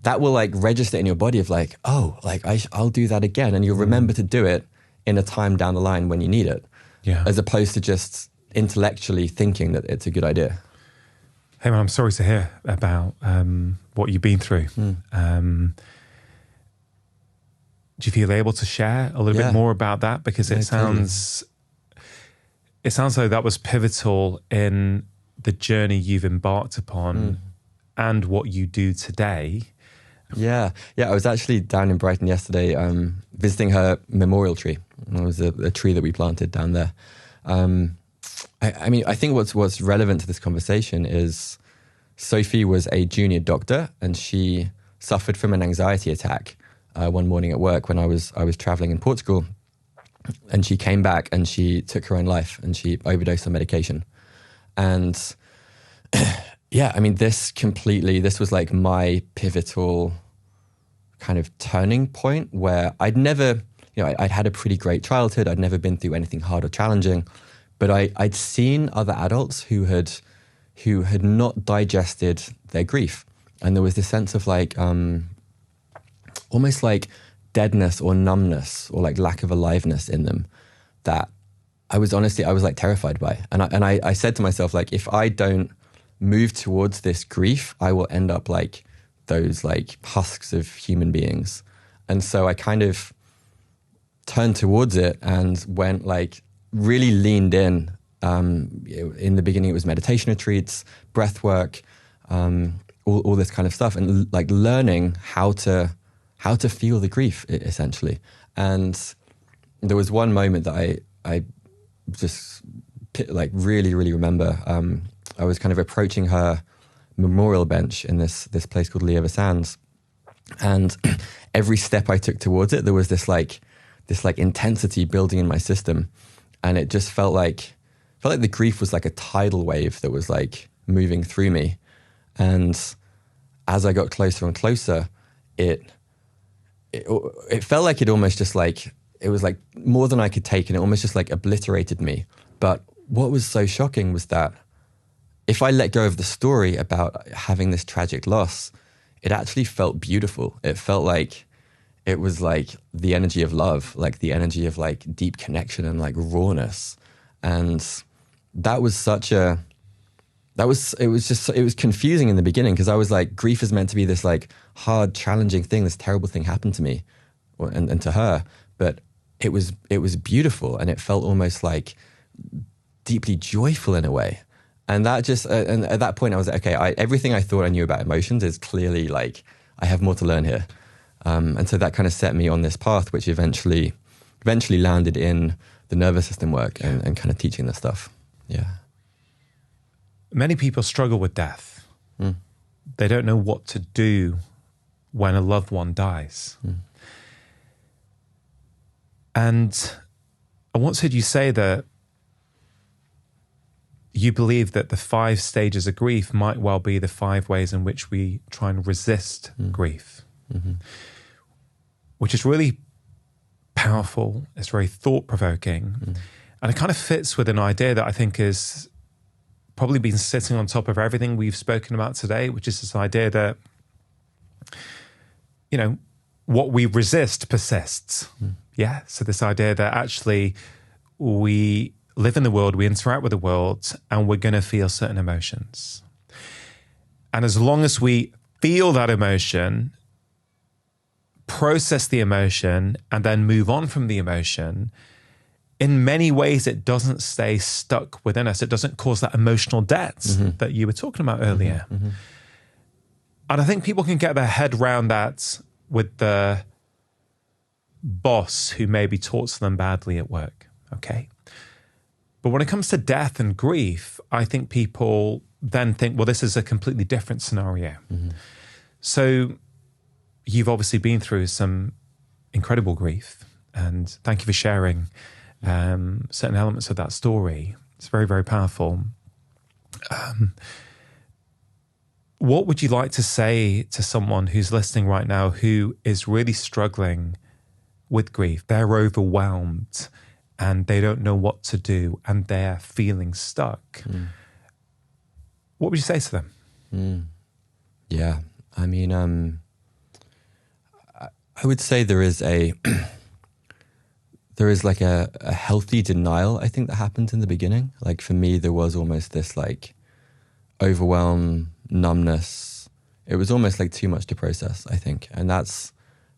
that will like register in your body of like, oh, like I'll do that again. And you'll remember to do it in a time down the line when you need it. Yeah. As opposed to just intellectually thinking that it's a good idea.
Hey man, I'm sorry to hear about what you've been through. Do you feel able to share a little bit more about that? Because it sounds like that was pivotal in the journey you've embarked upon and what you do today.
Yeah. I was actually down in Brighton yesterday visiting her memorial tree. It was a tree that we planted down there. I mean, I think what's relevant to this conversation is Sophie was a junior doctor and she suffered from an anxiety attack one morning at work when I was traveling in Portugal. And she came back and she took her own life and she overdosed on medication. And yeah, I mean, this was like my pivotal kind of turning point where I'd never, I'd had a pretty great childhood. I'd never been through anything hard or challenging, but I'd seen other adults who had not digested their grief. And there was this sense of like, almost like deadness or numbness or like lack of aliveness in them that I was like terrified by. And I said to myself, like, if I don't move towards this grief, I will end up like those like husks of human beings. And so I kind of turned towards it and went like really leaned in. In the beginning, it was meditation retreats, breath work, all this kind of stuff, and like learning how to feel the grief essentially. And there was one moment that I just like really remember. I was kind of approaching her memorial bench in this place called Lieva Sands, and every step I took towards it, there was this intensity building in my system, and it just felt like the grief was like a tidal wave that was like moving through me. And as I got closer and closer, it felt like it almost just like, it was like more than I could take, and it almost just like obliterated me. But what was so shocking was that if I let go of the story about having this tragic loss, it actually felt beautiful. It felt like it was like the energy of love, like the energy of like deep connection and like rawness. And that was it was confusing in the beginning, because I was like, grief is meant to be this like hard, challenging thing. This terrible thing happened to me and to her, but it was beautiful, and it felt almost like deeply joyful in a way. And that just, and at that point I was like, okay, everything I thought I knew about emotions is clearly like, I have more to learn here. And so that kind of set me on this path, which eventually landed in the nervous system work and kind of teaching this stuff. Yeah.
Many people struggle with death. They don't know what to do when a loved one dies. And I once heard you say that you believe that the 5 stages of grief might well be the 5 ways in which we try and resist grief, which is really powerful. It's very thought-provoking. And it kind of fits with an idea that I think is probably been sitting on top of everything we've spoken about today, which is this idea that, you know, what we resist persists. Yeah. So this idea that actually we live in the world, we interact with the world, and we're going to feel certain emotions. And as long as we feel that emotion, process the emotion, and then move on from the emotion, in many ways, it doesn't stay stuck within us. It doesn't cause that emotional debt that you were talking about earlier. And I think people can get their head around that with the boss who maybe talks to them badly at work, okay? But when it comes to death and grief, I think people then think, well, this is a completely different scenario. So you've obviously been through some incredible grief, and thank you for sharing certain elements of that story. It's very, very powerful. What would you like to say to someone who's listening right now who is really struggling with grief? They're overwhelmed and they don't know what to do and they're feeling stuck. What would you say to them?
Yeah, I mean, I would say there is like a healthy denial, I think, that happens in the beginning. Like for me, there was almost this like overwhelm, numbness. It was almost like too much to process, I think. And it's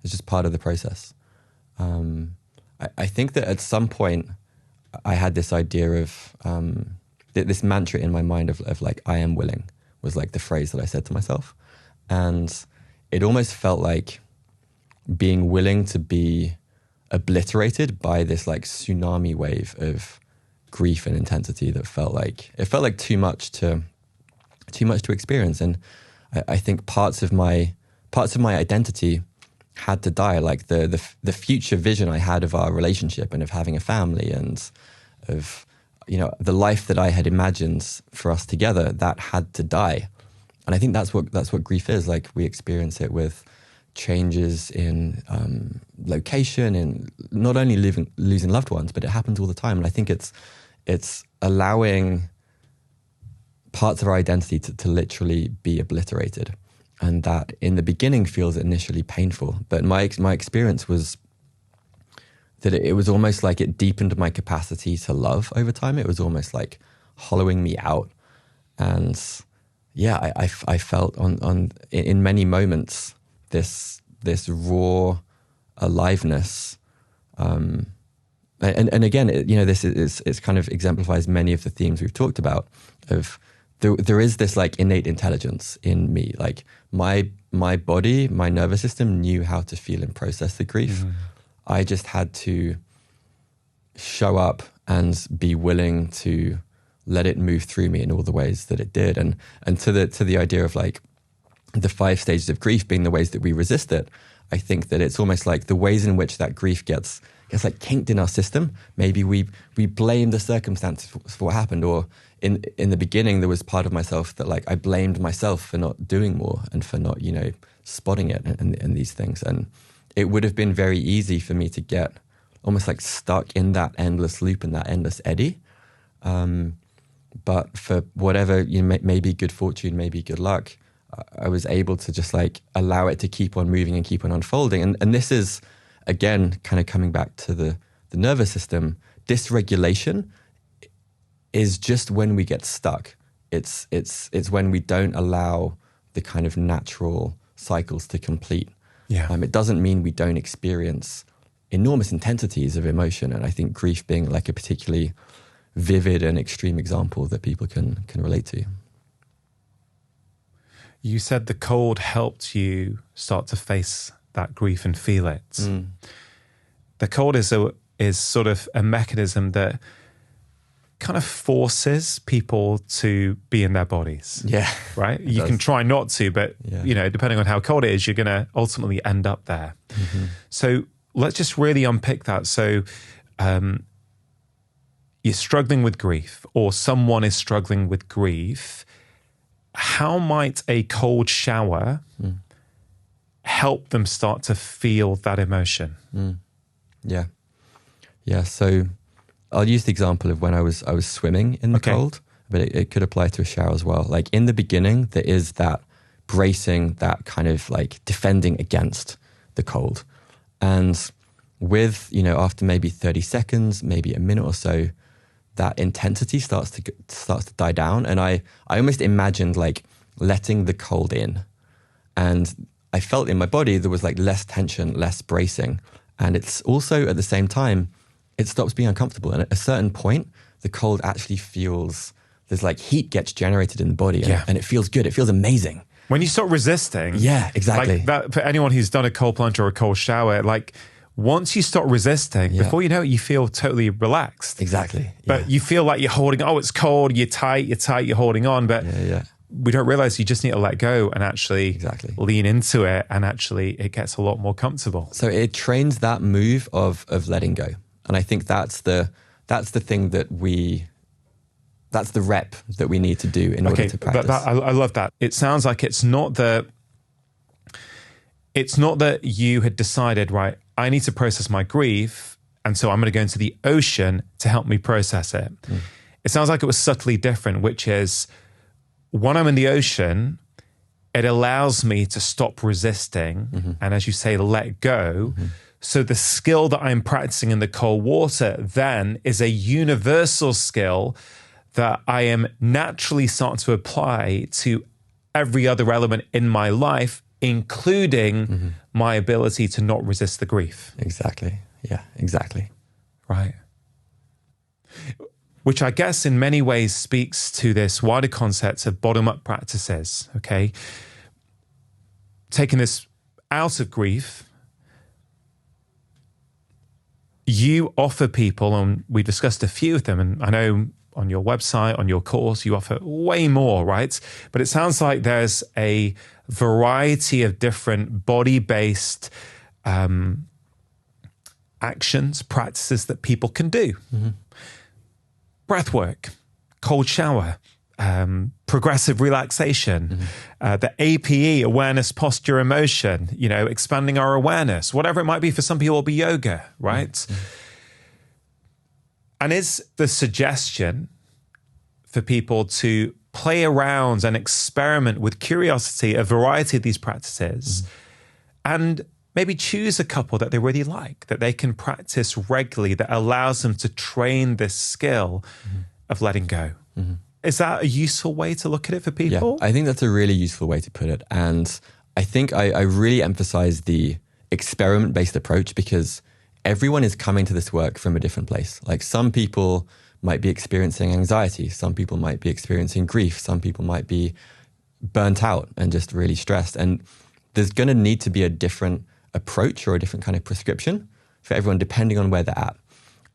just part of the process. I think that at some point I had this idea of, this mantra in my mind of like, I am willing, was like the phrase that I said to myself. And it almost felt like being willing to be obliterated by this like tsunami wave of grief and intensity that felt like too much to experience. And I think parts of my identity had to die, like the future vision I had of our relationship and of having a family and of, you know, the life that I had imagined for us together, that had to die. And I think that's what grief is. Like we experience it with changes in location, in not only losing loved ones, but it happens all the time. And I think it's allowing parts of our identity to literally be obliterated. and that in the beginning feels initially painful. But my experience was that it was almost like it deepened my capacity to love over time. It was almost like hollowing me out. And yeah, I felt in many moments this raw aliveness. And again, this is kind of exemplifies many of the themes we've talked about. Of there is this like innate intelligence in me. Like my body, my nervous system knew how to feel and process the grief. Mm-hmm. I just had to show up and be willing to let it move through me in all the ways that it did. And to the idea of like the 5 stages of grief being the ways that we resist it, I think that it's almost like the ways in which that grief gets like kinked in our system. Maybe we blame the circumstances for what happened, or in the beginning there was part of myself that like I blamed myself for not doing more and for not, spotting it and these things. And it would have been very easy for me to get almost like stuck in that endless loop and that endless eddy. But for whatever, maybe good fortune, maybe good luck, I was able to just like allow it to keep on moving and keep on unfolding. And this is, again, kind of coming back to the nervous system. Dysregulation is just when we get stuck. It's when we don't allow the kind of natural cycles to complete.
Yeah.
It doesn't mean we don't experience enormous intensities of emotion. And I think grief being like a particularly vivid and extreme example that people can relate to.
You said the cold helped you start to face that grief and feel it. Mm. The cold is sort of a mechanism that kind of forces people to be in their bodies.
Yeah.
Right? You can try not to, but depending on how cold it is, you're going to ultimately end up there. Mm-hmm. So let's just really unpick that. So you're struggling with grief, or someone is struggling with grief. How might a cold shower help them start to feel that emotion?
Yeah. So I'll use the example of when I was swimming in the cold, but it could apply to a shower as well. Like in the beginning, there is that bracing, that kind of like defending against the cold. And with, after maybe 30 seconds, maybe a minute or so, that intensity starts to die down. And I almost imagined like letting the cold in. And I felt in my body there was like less tension, less bracing. And it's also at the same time, it stops being uncomfortable. And at a certain point, the cold actually feels, there's like heat gets generated in the body and it feels good. It feels amazing.
When you start resisting.
Yeah, exactly.
Like that, for anyone who's done a cold plunge or a cold shower, like once you start resisting, before you know it, you feel totally relaxed.
Exactly.
But you feel like you're holding, it's cold, you're tight, you're holding on. But we don't realize you just need to let go and actually lean into it, and actually it gets a lot more comfortable.
So it trains that move of letting go. And I think that's the thing that's the rep that we need to do in order to practice.
I love that. It sounds like it's not that you had decided, right, I need to process my grief, and so I'm going to go into the ocean to help me process it. It sounds like it was subtly different, which is when I'm in the ocean, it allows me to stop resisting and, as you say, let go. So the skill that I'm practicing in the cold water then is a universal skill that I am naturally starting to apply to every other element in my life, including my ability to not resist the grief.
Exactly. Yeah, exactly.
Right. Which I guess in many ways speaks to this wider concept of bottom-up practices, okay? Taking this out of grief, you offer people, and we discussed a few of them, and I know on your website, on your course, you offer way more, right? But it sounds like there's a variety of different body-based actions, practices that people can do. Breath work, cold shower, progressive relaxation, the APE, awareness, posture, emotion, expanding our awareness, whatever it might be. For some people, it'll be yoga, right? And is the suggestion for people to play around and experiment with curiosity, a variety of these practices, and maybe choose a couple that they really like, that they can practice regularly, that allows them to train this skill of letting go. Is that a useful way to look at it for people?
Yeah, I think that's a really useful way to put it. And I think I really emphasize the experiment-based approach, because everyone is coming to this work from a different place. Like, some people might be experiencing anxiety. Some people might be experiencing grief. Some people might be burnt out and just really stressed. And there's going to need to be a different approach or a different kind of prescription for everyone, depending on where they're at.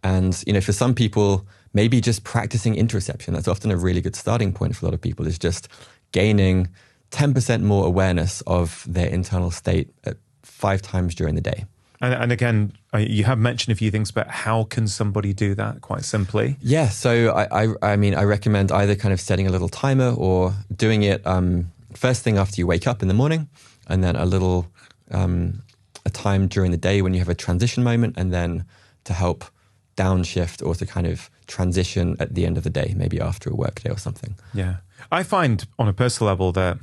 And, you know, for some people, maybe just practicing interoception, that's often a really good starting point for a lot of people, is just gaining 10% more awareness of their internal state at 5 times during the day.
And again, you have mentioned a few things, but how can somebody do that quite simply?
Yeah, so I mean, I recommend either kind of setting a little timer or doing it first thing after you wake up in the morning, and then a time during the day when you have a transition moment, and then to help downshift or to kind of transition at the end of the day, maybe after a work day or something.
Yeah. I find on a personal level that,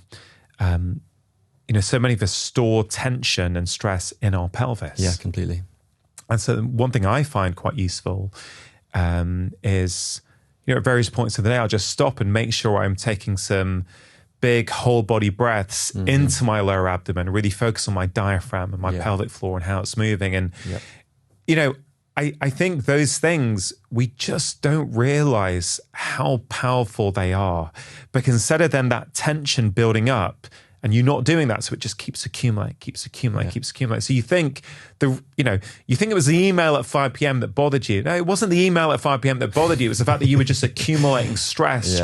so many of us store tension and stress in our pelvis.
Yeah, completely.
And so one thing I find quite useful is, at various points of the day, I'll just stop and make sure I'm taking some big whole body breaths into my lower abdomen, really focus on my diaphragm and my pelvic floor and how it's moving. And, I think those things, we just don't realize how powerful they are, because instead of then that tension building up and you're not doing that, so it just keeps accumulating. So you think it was the email at 5 p.m. that bothered you. No, it wasn't the email at 5 p.m. that bothered you. It was the fact that you were just accumulating stress,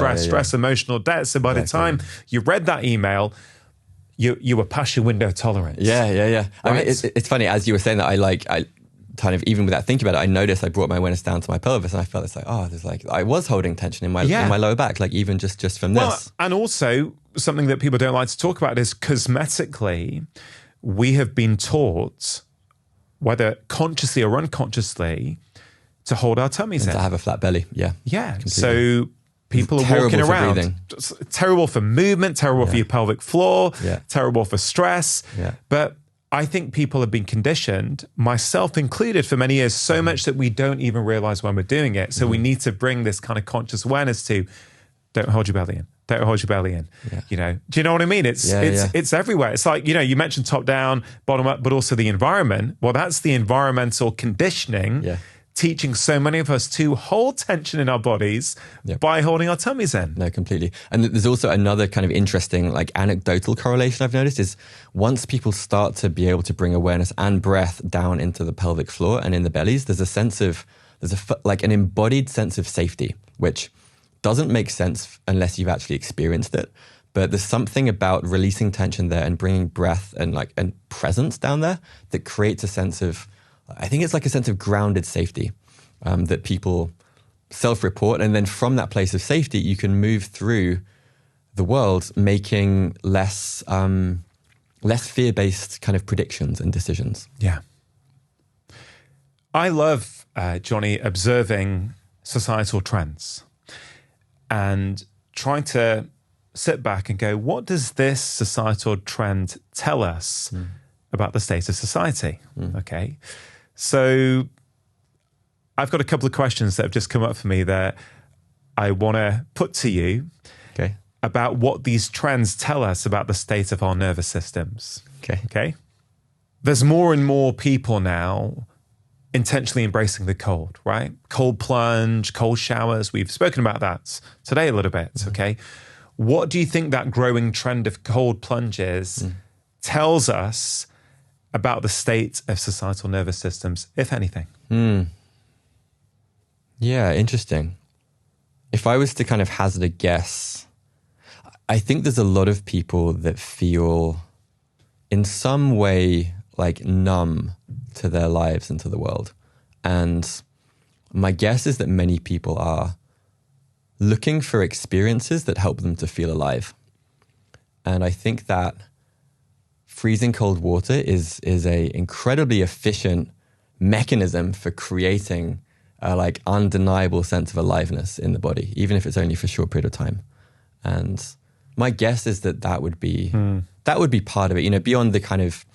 emotional debt. So by the time you read that email, you were past your window of tolerance.
Yeah. I
Right?
mean, it's funny, as you were saying that, I kind of, even without thinking about it, I noticed I brought my awareness down to my pelvis, and I felt I was holding tension in my lower back, like even just from this.
Well, and also something that people don't like to talk about is cosmetically, we have been taught, whether consciously or unconsciously, to hold our tummies in.
To have a flat belly, yeah.
Yeah.
Completely.
So people are
Terrible
walking
for
around.
breathing.
Terrible for movement, terrible for your pelvic floor, terrible for stress.
Yeah.
But I think people have been conditioned, myself included, for many years, so much that we don't even realize when we're doing it. So we need to bring this kind of conscious awareness to, don't hold your belly in. Don't hold your belly in.
Yeah.
Do you know what I mean? It's everywhere. It's like, you mentioned top down, bottom up, but also the environment. Well, that's the environmental conditioning.
Yeah.
Teaching so many of us to hold tension in our bodies by holding our tummies in.
No, completely. And there's also another kind of interesting, like, anecdotal correlation I've noticed is once people start to be able to bring awareness and breath down into the pelvic floor and in the bellies, there's an embodied sense of safety, which doesn't make sense unless you've actually experienced it. But there's something about releasing tension there and bringing breath and presence down there that creates a sense of, I think it's like a sense of grounded safety that people self-report. And then from that place of safety, you can move through the world making less fear-based kind of predictions and decisions.
Yeah. I love, Jonny, observing societal trends and trying to sit back and go, what does this societal trend tell us about the state of society? Okay. So I've got a couple of questions that have just come up for me that I want to put to you about what these trends tell us about the state of our nervous systems. Okay. There's more and more people now intentionally embracing the cold, right? Cold plunge, cold showers. We've spoken about that today a little bit, okay? What do you think that growing trend of cold plunges tells us about the state of societal nervous systems, if anything?
Yeah, interesting. If I was to kind of hazard a guess, I think there's a lot of people that feel in some way like numb to their lives and to the world. And my guess is that many people are looking for experiences that help them to feel alive. And I think that freezing cold water is a incredibly efficient mechanism for creating a undeniable sense of aliveness in the body, even if it's only for a short period of time. And my guess is that would be part of it, you know, beyond the kind of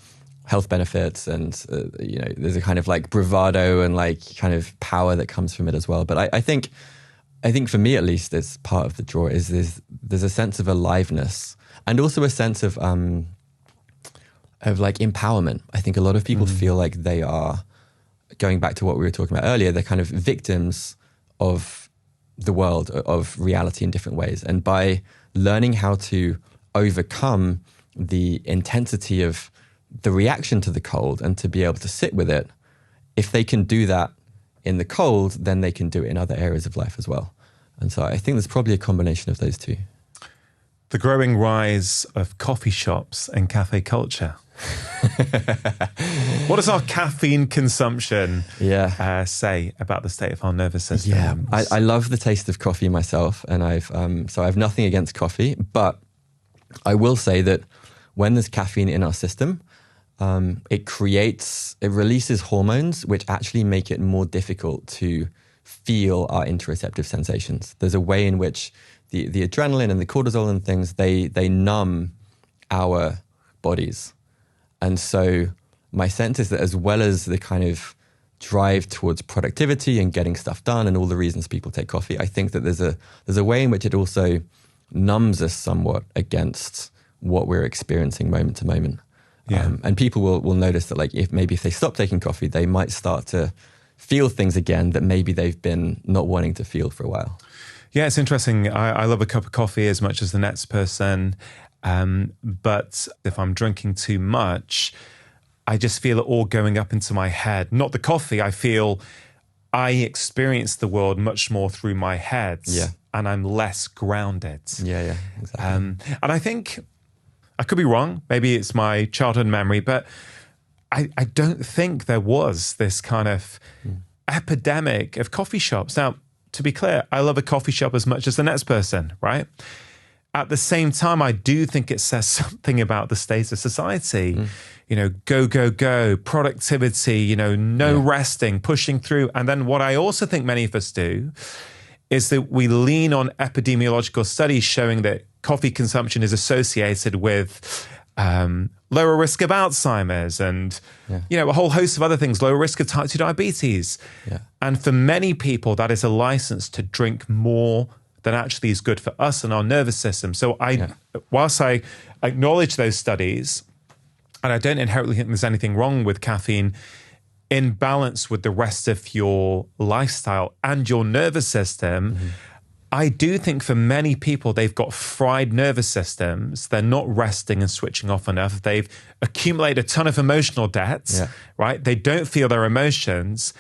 health benefits and, you know, there's a kind of like bravado and like kind of power that comes from it as well. But I think for me, at least, it's part of the draw is there's a sense of aliveness and also a sense of like empowerment. I think a lot of people feel like they are, going back to what we were talking about earlier, they're kind of victims of the world, of reality in different ways. And by learning how to overcome the intensity of the reaction to the cold and to be able to sit with it, if they can do that in the cold, then they can do it in other areas of life as well. And so I think there's probably a combination of those two.
The growing rise of coffee shops and cafe culture. What does our caffeine consumption say about the state of our nervous system?
Yeah, I love the taste of coffee myself, and I have nothing against coffee, but I will say that when there's caffeine in our system, it releases hormones which actually make it more difficult to feel our interoceptive sensations. There's a way in which the adrenaline and the cortisol and things, they numb our bodies. And so my sense is that as well as the kind of drive towards productivity and getting stuff done and all the reasons people take coffee, I think that there's a way in which it also numbs us somewhat against what we're experiencing moment to moment.
Yeah.
And people will notice that, like, if they stop taking coffee, they might start to feel things again that maybe they've been not wanting to feel for a while.
Yeah, it's interesting. I love a cup of coffee as much as the next person. But if I'm drinking too much, I just feel it all going up into my head. Not the coffee. I feel I experience the world much more through my head.
Yeah.
And I'm less grounded.
Yeah, exactly.
And I think, I could be wrong, maybe it's my childhood memory, but I don't think there was this kind of epidemic of coffee shops. Now, to be clear, I love a coffee shop as much as the next person, right? At the same time, I do think it says something about the state of society. You know, go, productivity, you know, no resting, pushing through. And then what I also think many of us do is that we lean on epidemiological studies showing that coffee consumption is associated with lower risk of Alzheimer's and, you know, a whole host of other things, lower risk of type 2 diabetes. Yeah. And for many people, that is a license to drink more than actually is good for us and our nervous system. So whilst I acknowledge those studies, and I don't inherently think there's anything wrong with caffeine, in balance with the rest of your lifestyle and your nervous system, I do think for many people, they've got fried nervous systems. They're not resting and switching off enough. They've accumulated a ton of emotional debts, right? They don't feel their emotions,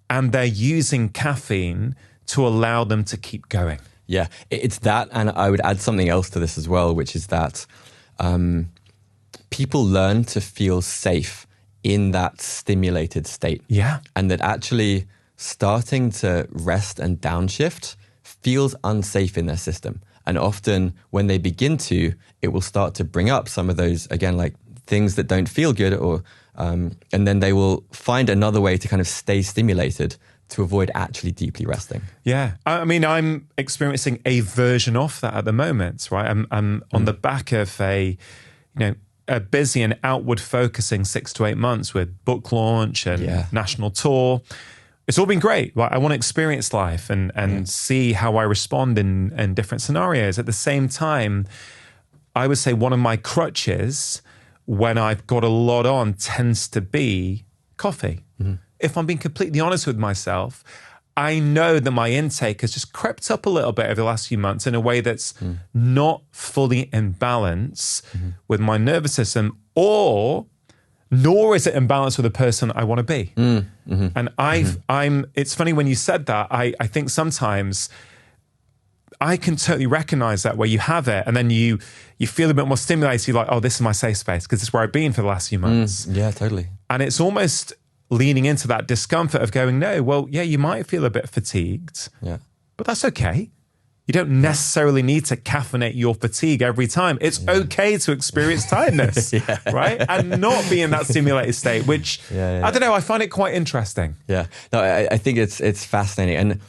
and they're using caffeine to allow them to keep going.
Yeah, it's that, and I would add something else to this as well, which is that people learn to feel safe in that stimulated state. Yeah. And that actually starting to rest and downshift feels unsafe in their system. And often when they begin to, it will start to bring up some of those, again, like things that don't feel good, or and then they will find another way to kind of stay stimulated to avoid actually deeply resting. Yeah.
I mean, I'm experiencing a version of that at the moment, right? I'm on the back of a busy and outward focusing 6 to 8 months with book launch and national tour. It's all been great. Like, I want to experience life and see how I respond in different scenarios. At the same time, I would say one of my crutches when I've got a lot on tends to be coffee. If I'm being completely honest with myself, I know that my intake has just crept up a little bit over the last few months in a way that's not fully in balance with my nervous system, nor is it in balance with the person I want to be. And it's funny when you said that, I think sometimes I can totally recognize that where you have it and then you feel a bit more stimulated. You're like, oh, this is my safe space because this is where I've been for the last few months.
Yeah, totally.
And it's almost leaning into that discomfort of going, no, well, yeah, you might feel a bit fatigued, but that's okay. You don't necessarily need to caffeinate your fatigue every time. It's okay to experience tiredness, right? And not be in that stimulated state, which, I don't know, I find it quite interesting.
Yeah, no, I think it's fascinating. And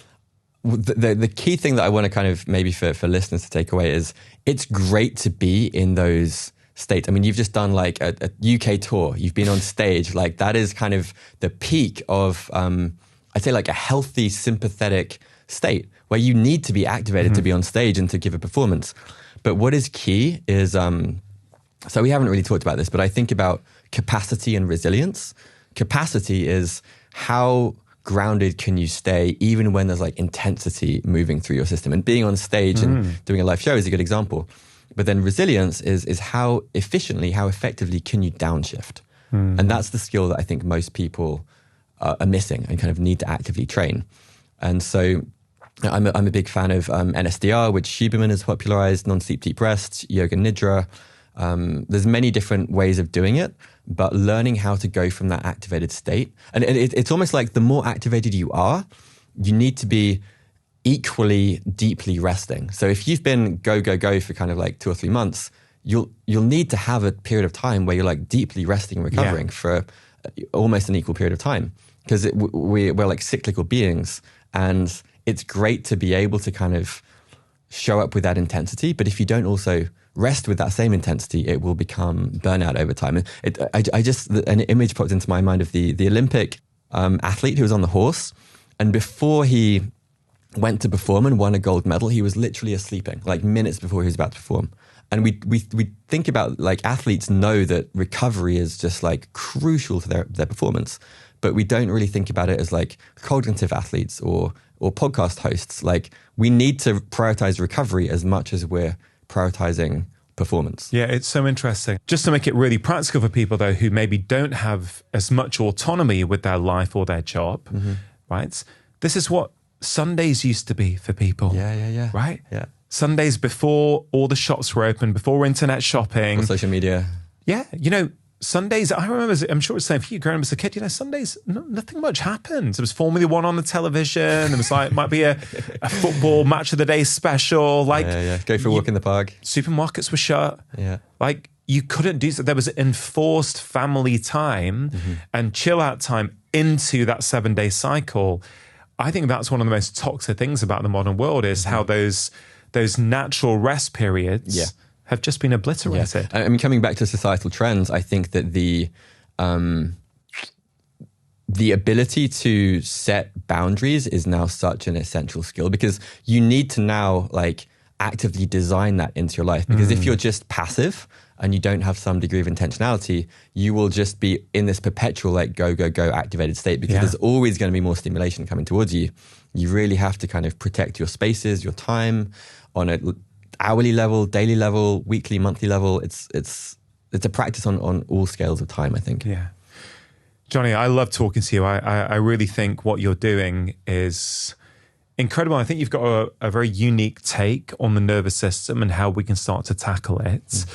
the key thing that I want to kind of maybe for listeners to take away is it's great to be in those states. I mean, you've just done like a UK tour. You've been on stage. Like that is kind of the peak of, I'd say like a healthy, sympathetic state where you need to be activated to be on stage and to give a performance. But what is key is, so we haven't really talked about this, but I think about capacity and resilience. Capacity is how grounded can you stay even when there's like intensity moving through your system, and being on stage and doing a live show is a good example. But then resilience is how efficiently, how effectively can you downshift? And that's the skill that I think most people are missing and kind of need to actively train. And so I'm a big fan of NSDR, which Huberman has popularized, non-sleep deep rest, yoga nidra. There's many different ways of doing it, but learning how to go from that activated state. And it's almost like the more activated you are, you need to be equally deeply resting. So if you've been go for kind of like 2 or 3 months, you'll need to have a period of time where you're like deeply resting and recovering for almost an equal period of time. Because we're like cyclical beings, and it's great to be able to kind of show up with that intensity. But if you don't also rest with that same intensity, it will become burnout over time. And an image popped into my mind of the Olympic athlete who was on the horse, and before he went to perform and won a gold medal, he was literally sleeping like minutes before he was about to perform. And we think about like athletes know that recovery is just like crucial to their performance, but we don't really think about it as like cognitive athletes or podcast hosts. Like we need to prioritize recovery as much as we're prioritizing performance.
Yeah, it's so interesting. Just to make it really practical for people though, who maybe don't have as much autonomy with their life or their job, right? This is what Sundays used to be for people.
Yeah.
Right?
Yeah.
Sundays before all the shops were open, before internet shopping.
Or social media.
Yeah. You know, Sundays, I remember, I'm sure it's the same for you, growing up as a kid, you know, Sundays, nothing much happened. There was Formula One on the television. There was like, might be a football match of the day special. Like,
Go for a walk in the park.
Supermarkets were shut.
Yeah.
Like, you couldn't do so. There was enforced family time and chill out time into that 7-day cycle. I think that's one of the most toxic things about the modern world is how those natural rest periods have just been obliterated.
Yeah. I mean, coming back to societal trends, I think that the ability to set boundaries is now such an essential skill, because you need to now like actively design that into your life. Because if you're just passive and you don't have some degree of intentionality, you will just be in this perpetual like go activated state, because there's always going to be more stimulation coming towards you. You really have to kind of protect your spaces, your time on a hourly level, daily level, weekly, monthly level. It's a practice on all scales of time, I think.
Yeah. Jonny, I love talking to you. I really think what you're doing is incredible. I think you've got a very unique take on the nervous system and how we can start to tackle it.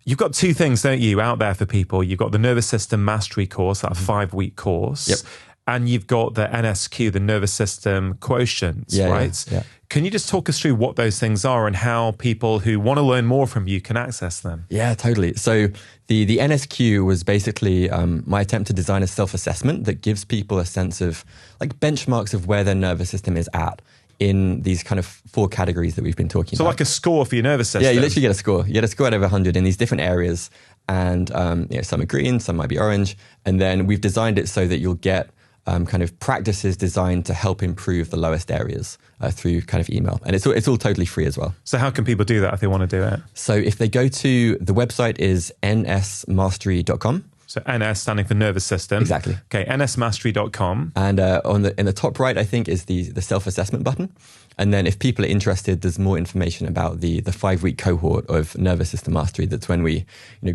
You've got 2 things, don't you, out there for people. You've got the Nervous System Mastery course, that 5-week course.
Yep.
And you've got the NSQ, the Nervous System Quotient, right?
Yeah.
Can you just talk us through what those things are and how people who want to learn more from you can access them?
Yeah, totally. So the NSQ was basically my attempt to design a self-assessment that gives people a sense of like benchmarks of where their nervous system is at in these kind of 4 categories that we've been talking about.
So like a score for your nervous system?
Yeah, you literally get a score. You get a score out of 100 in these different areas. And some are green, some might be orange. And then we've designed it so that you'll get kind of practices designed to help improve the lowest areas through kind of email. And it's all totally free as well.
So how can people do that if they want to do it?
So if they go to, the website is nsmastery.com.
So NS standing for nervous system.
Exactly.
Okay, nsmastery.com.
And in the top right, I think, is the self-assessment button. And then if people are interested, there's more information about the 5-week cohort of nervous system mastery. That's when we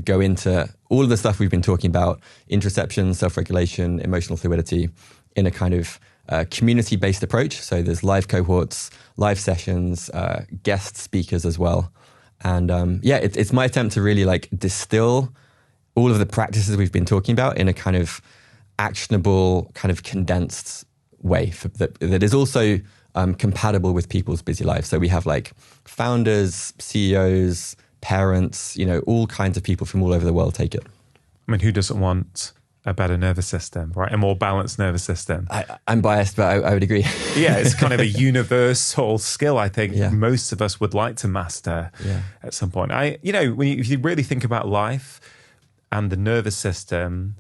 go into all of the stuff we've been talking about: interoception, self-regulation, emotional fluidity, in a kind of community-based approach. So there's live cohorts, live sessions, guest speakers as well. And it's my attempt to really like distill all of the practices we've been talking about in a kind of actionable, kind of condensed way that is also compatible with people's busy lives. So we have like founders, CEOs, parents, all kinds of people from all over the world take it.
I mean, who doesn't want a better nervous system, right? A more balanced nervous system.
I'm biased, but I would agree.
Yeah, it's kind of a universal skill I think
Yeah.
most of us would like to master at some point. If you really think about life and the nervous system,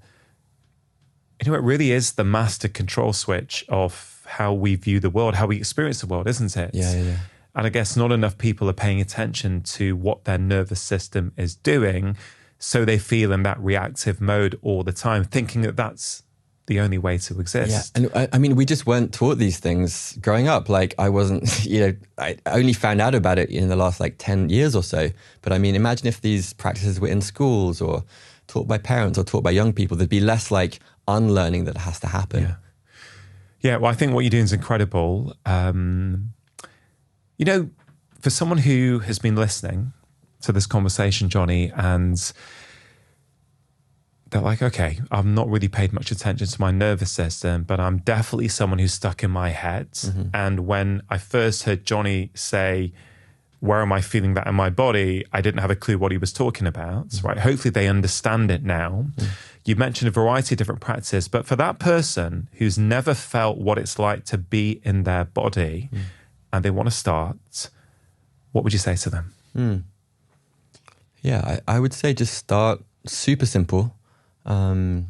it really is the master control switch of how we view the world, how we experience the world, isn't it?
Yeah.
And I guess not enough people are paying attention to what their nervous system is doing. So they feel in that reactive mode all the time, thinking that that's the only way to exist.
Yeah. And I mean, we just weren't taught these things growing up. Like I wasn't, I only found out about it in the last 10 years or so. But I mean, imagine if these practices were in schools or taught by parents or taught by young people, there'd be less unlearning that has to happen.
Yeah, well, I think what you're doing is incredible. For someone who has been listening to this conversation, Jonny, and they're like, okay, I've not really paid much attention to my nervous system, but I'm definitely someone who's stuck in my head. Mm-hmm. And when I first heard Jonny say, where am I feeling that in my body? I didn't have a clue what he was talking about, mm-hmm. right? Hopefully they understand it now. Mm-hmm. You mentioned a variety of different practices, but for that person who's never felt what it's like to be in their body and they want to start, what would you say to them?
Yeah, I would say just start super simple. Kind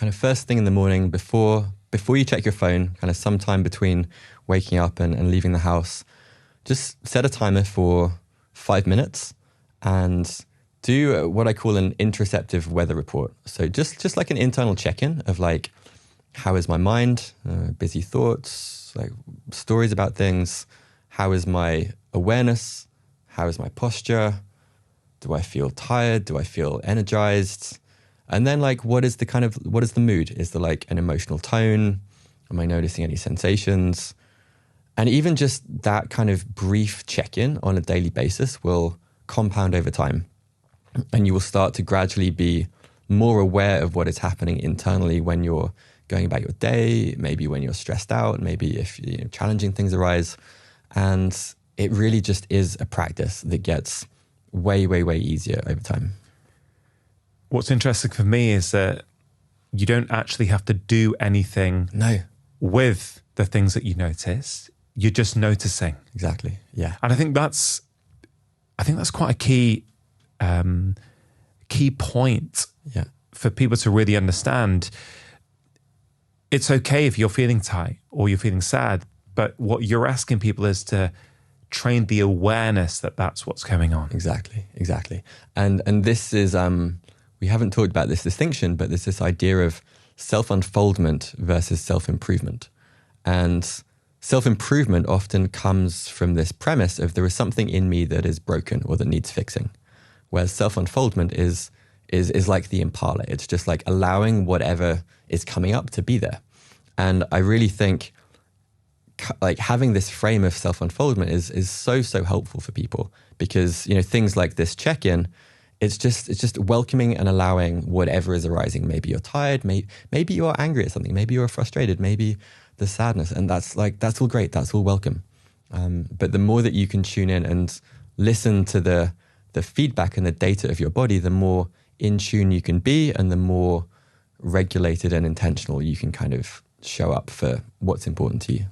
of first thing in the morning before you check your phone, kind of sometime between waking up and leaving the house, just set a timer for 5 minutes and do what I call an interoceptive weather report. So just like an internal check-in of how is my mind, busy thoughts, stories about things, how is my awareness, how is my posture, do I feel tired, do I feel energized? And then what is the mood? Is there an emotional tone? Am I noticing any sensations? And even just that kind of brief check-in on a daily basis will compound over time. And you will start to gradually be more aware of what is happening internally when you're going about your day, maybe when you're stressed out, maybe if challenging things arise. And it really just is a practice that gets way, way, way easier over time.
What's interesting for me is that you don't actually have to do anything with the things that you notice. You're just noticing.
Exactly. Yeah.
And I think that's quite a key point for people to really understand. It's okay if you're feeling tight or you're feeling sad, but what you're asking people is to train the awareness that that's what's going on.
Exactly. And this is, we haven't talked about this distinction, but there's this idea of self-unfoldment versus self-improvement. And self-improvement often comes from this premise of there is something in me that is broken or that needs fixing. Whereas self-unfoldment is like the impala. It's just allowing whatever is coming up to be there. And I really think having this frame of self-unfoldment is so helpful for people because, things like this check-in, it's just welcoming and allowing whatever is arising. Maybe you're tired, maybe you're angry at something, maybe you're frustrated, maybe the sadness. And that's all great. That's all welcome. But the more that you can tune in and listen to the feedback and the data of your body, the more in tune you can be and the more regulated and intentional you can kind of show up for what's important to you.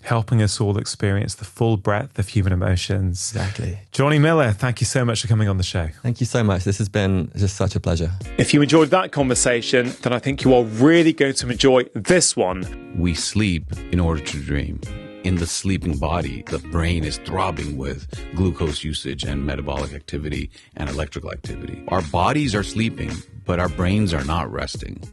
Helping us all experience the full breadth of human emotions.
Exactly.
Jonny Miller, thank you so much for coming on the show.
Thank you so much. This has been just such a pleasure.
If you enjoyed that conversation, then I think you are really going to enjoy this one.
We sleep in order to dream. In the sleeping body, the brain is throbbing with glucose usage and metabolic activity and electrical activity. Our bodies are sleeping, but our brains are not resting.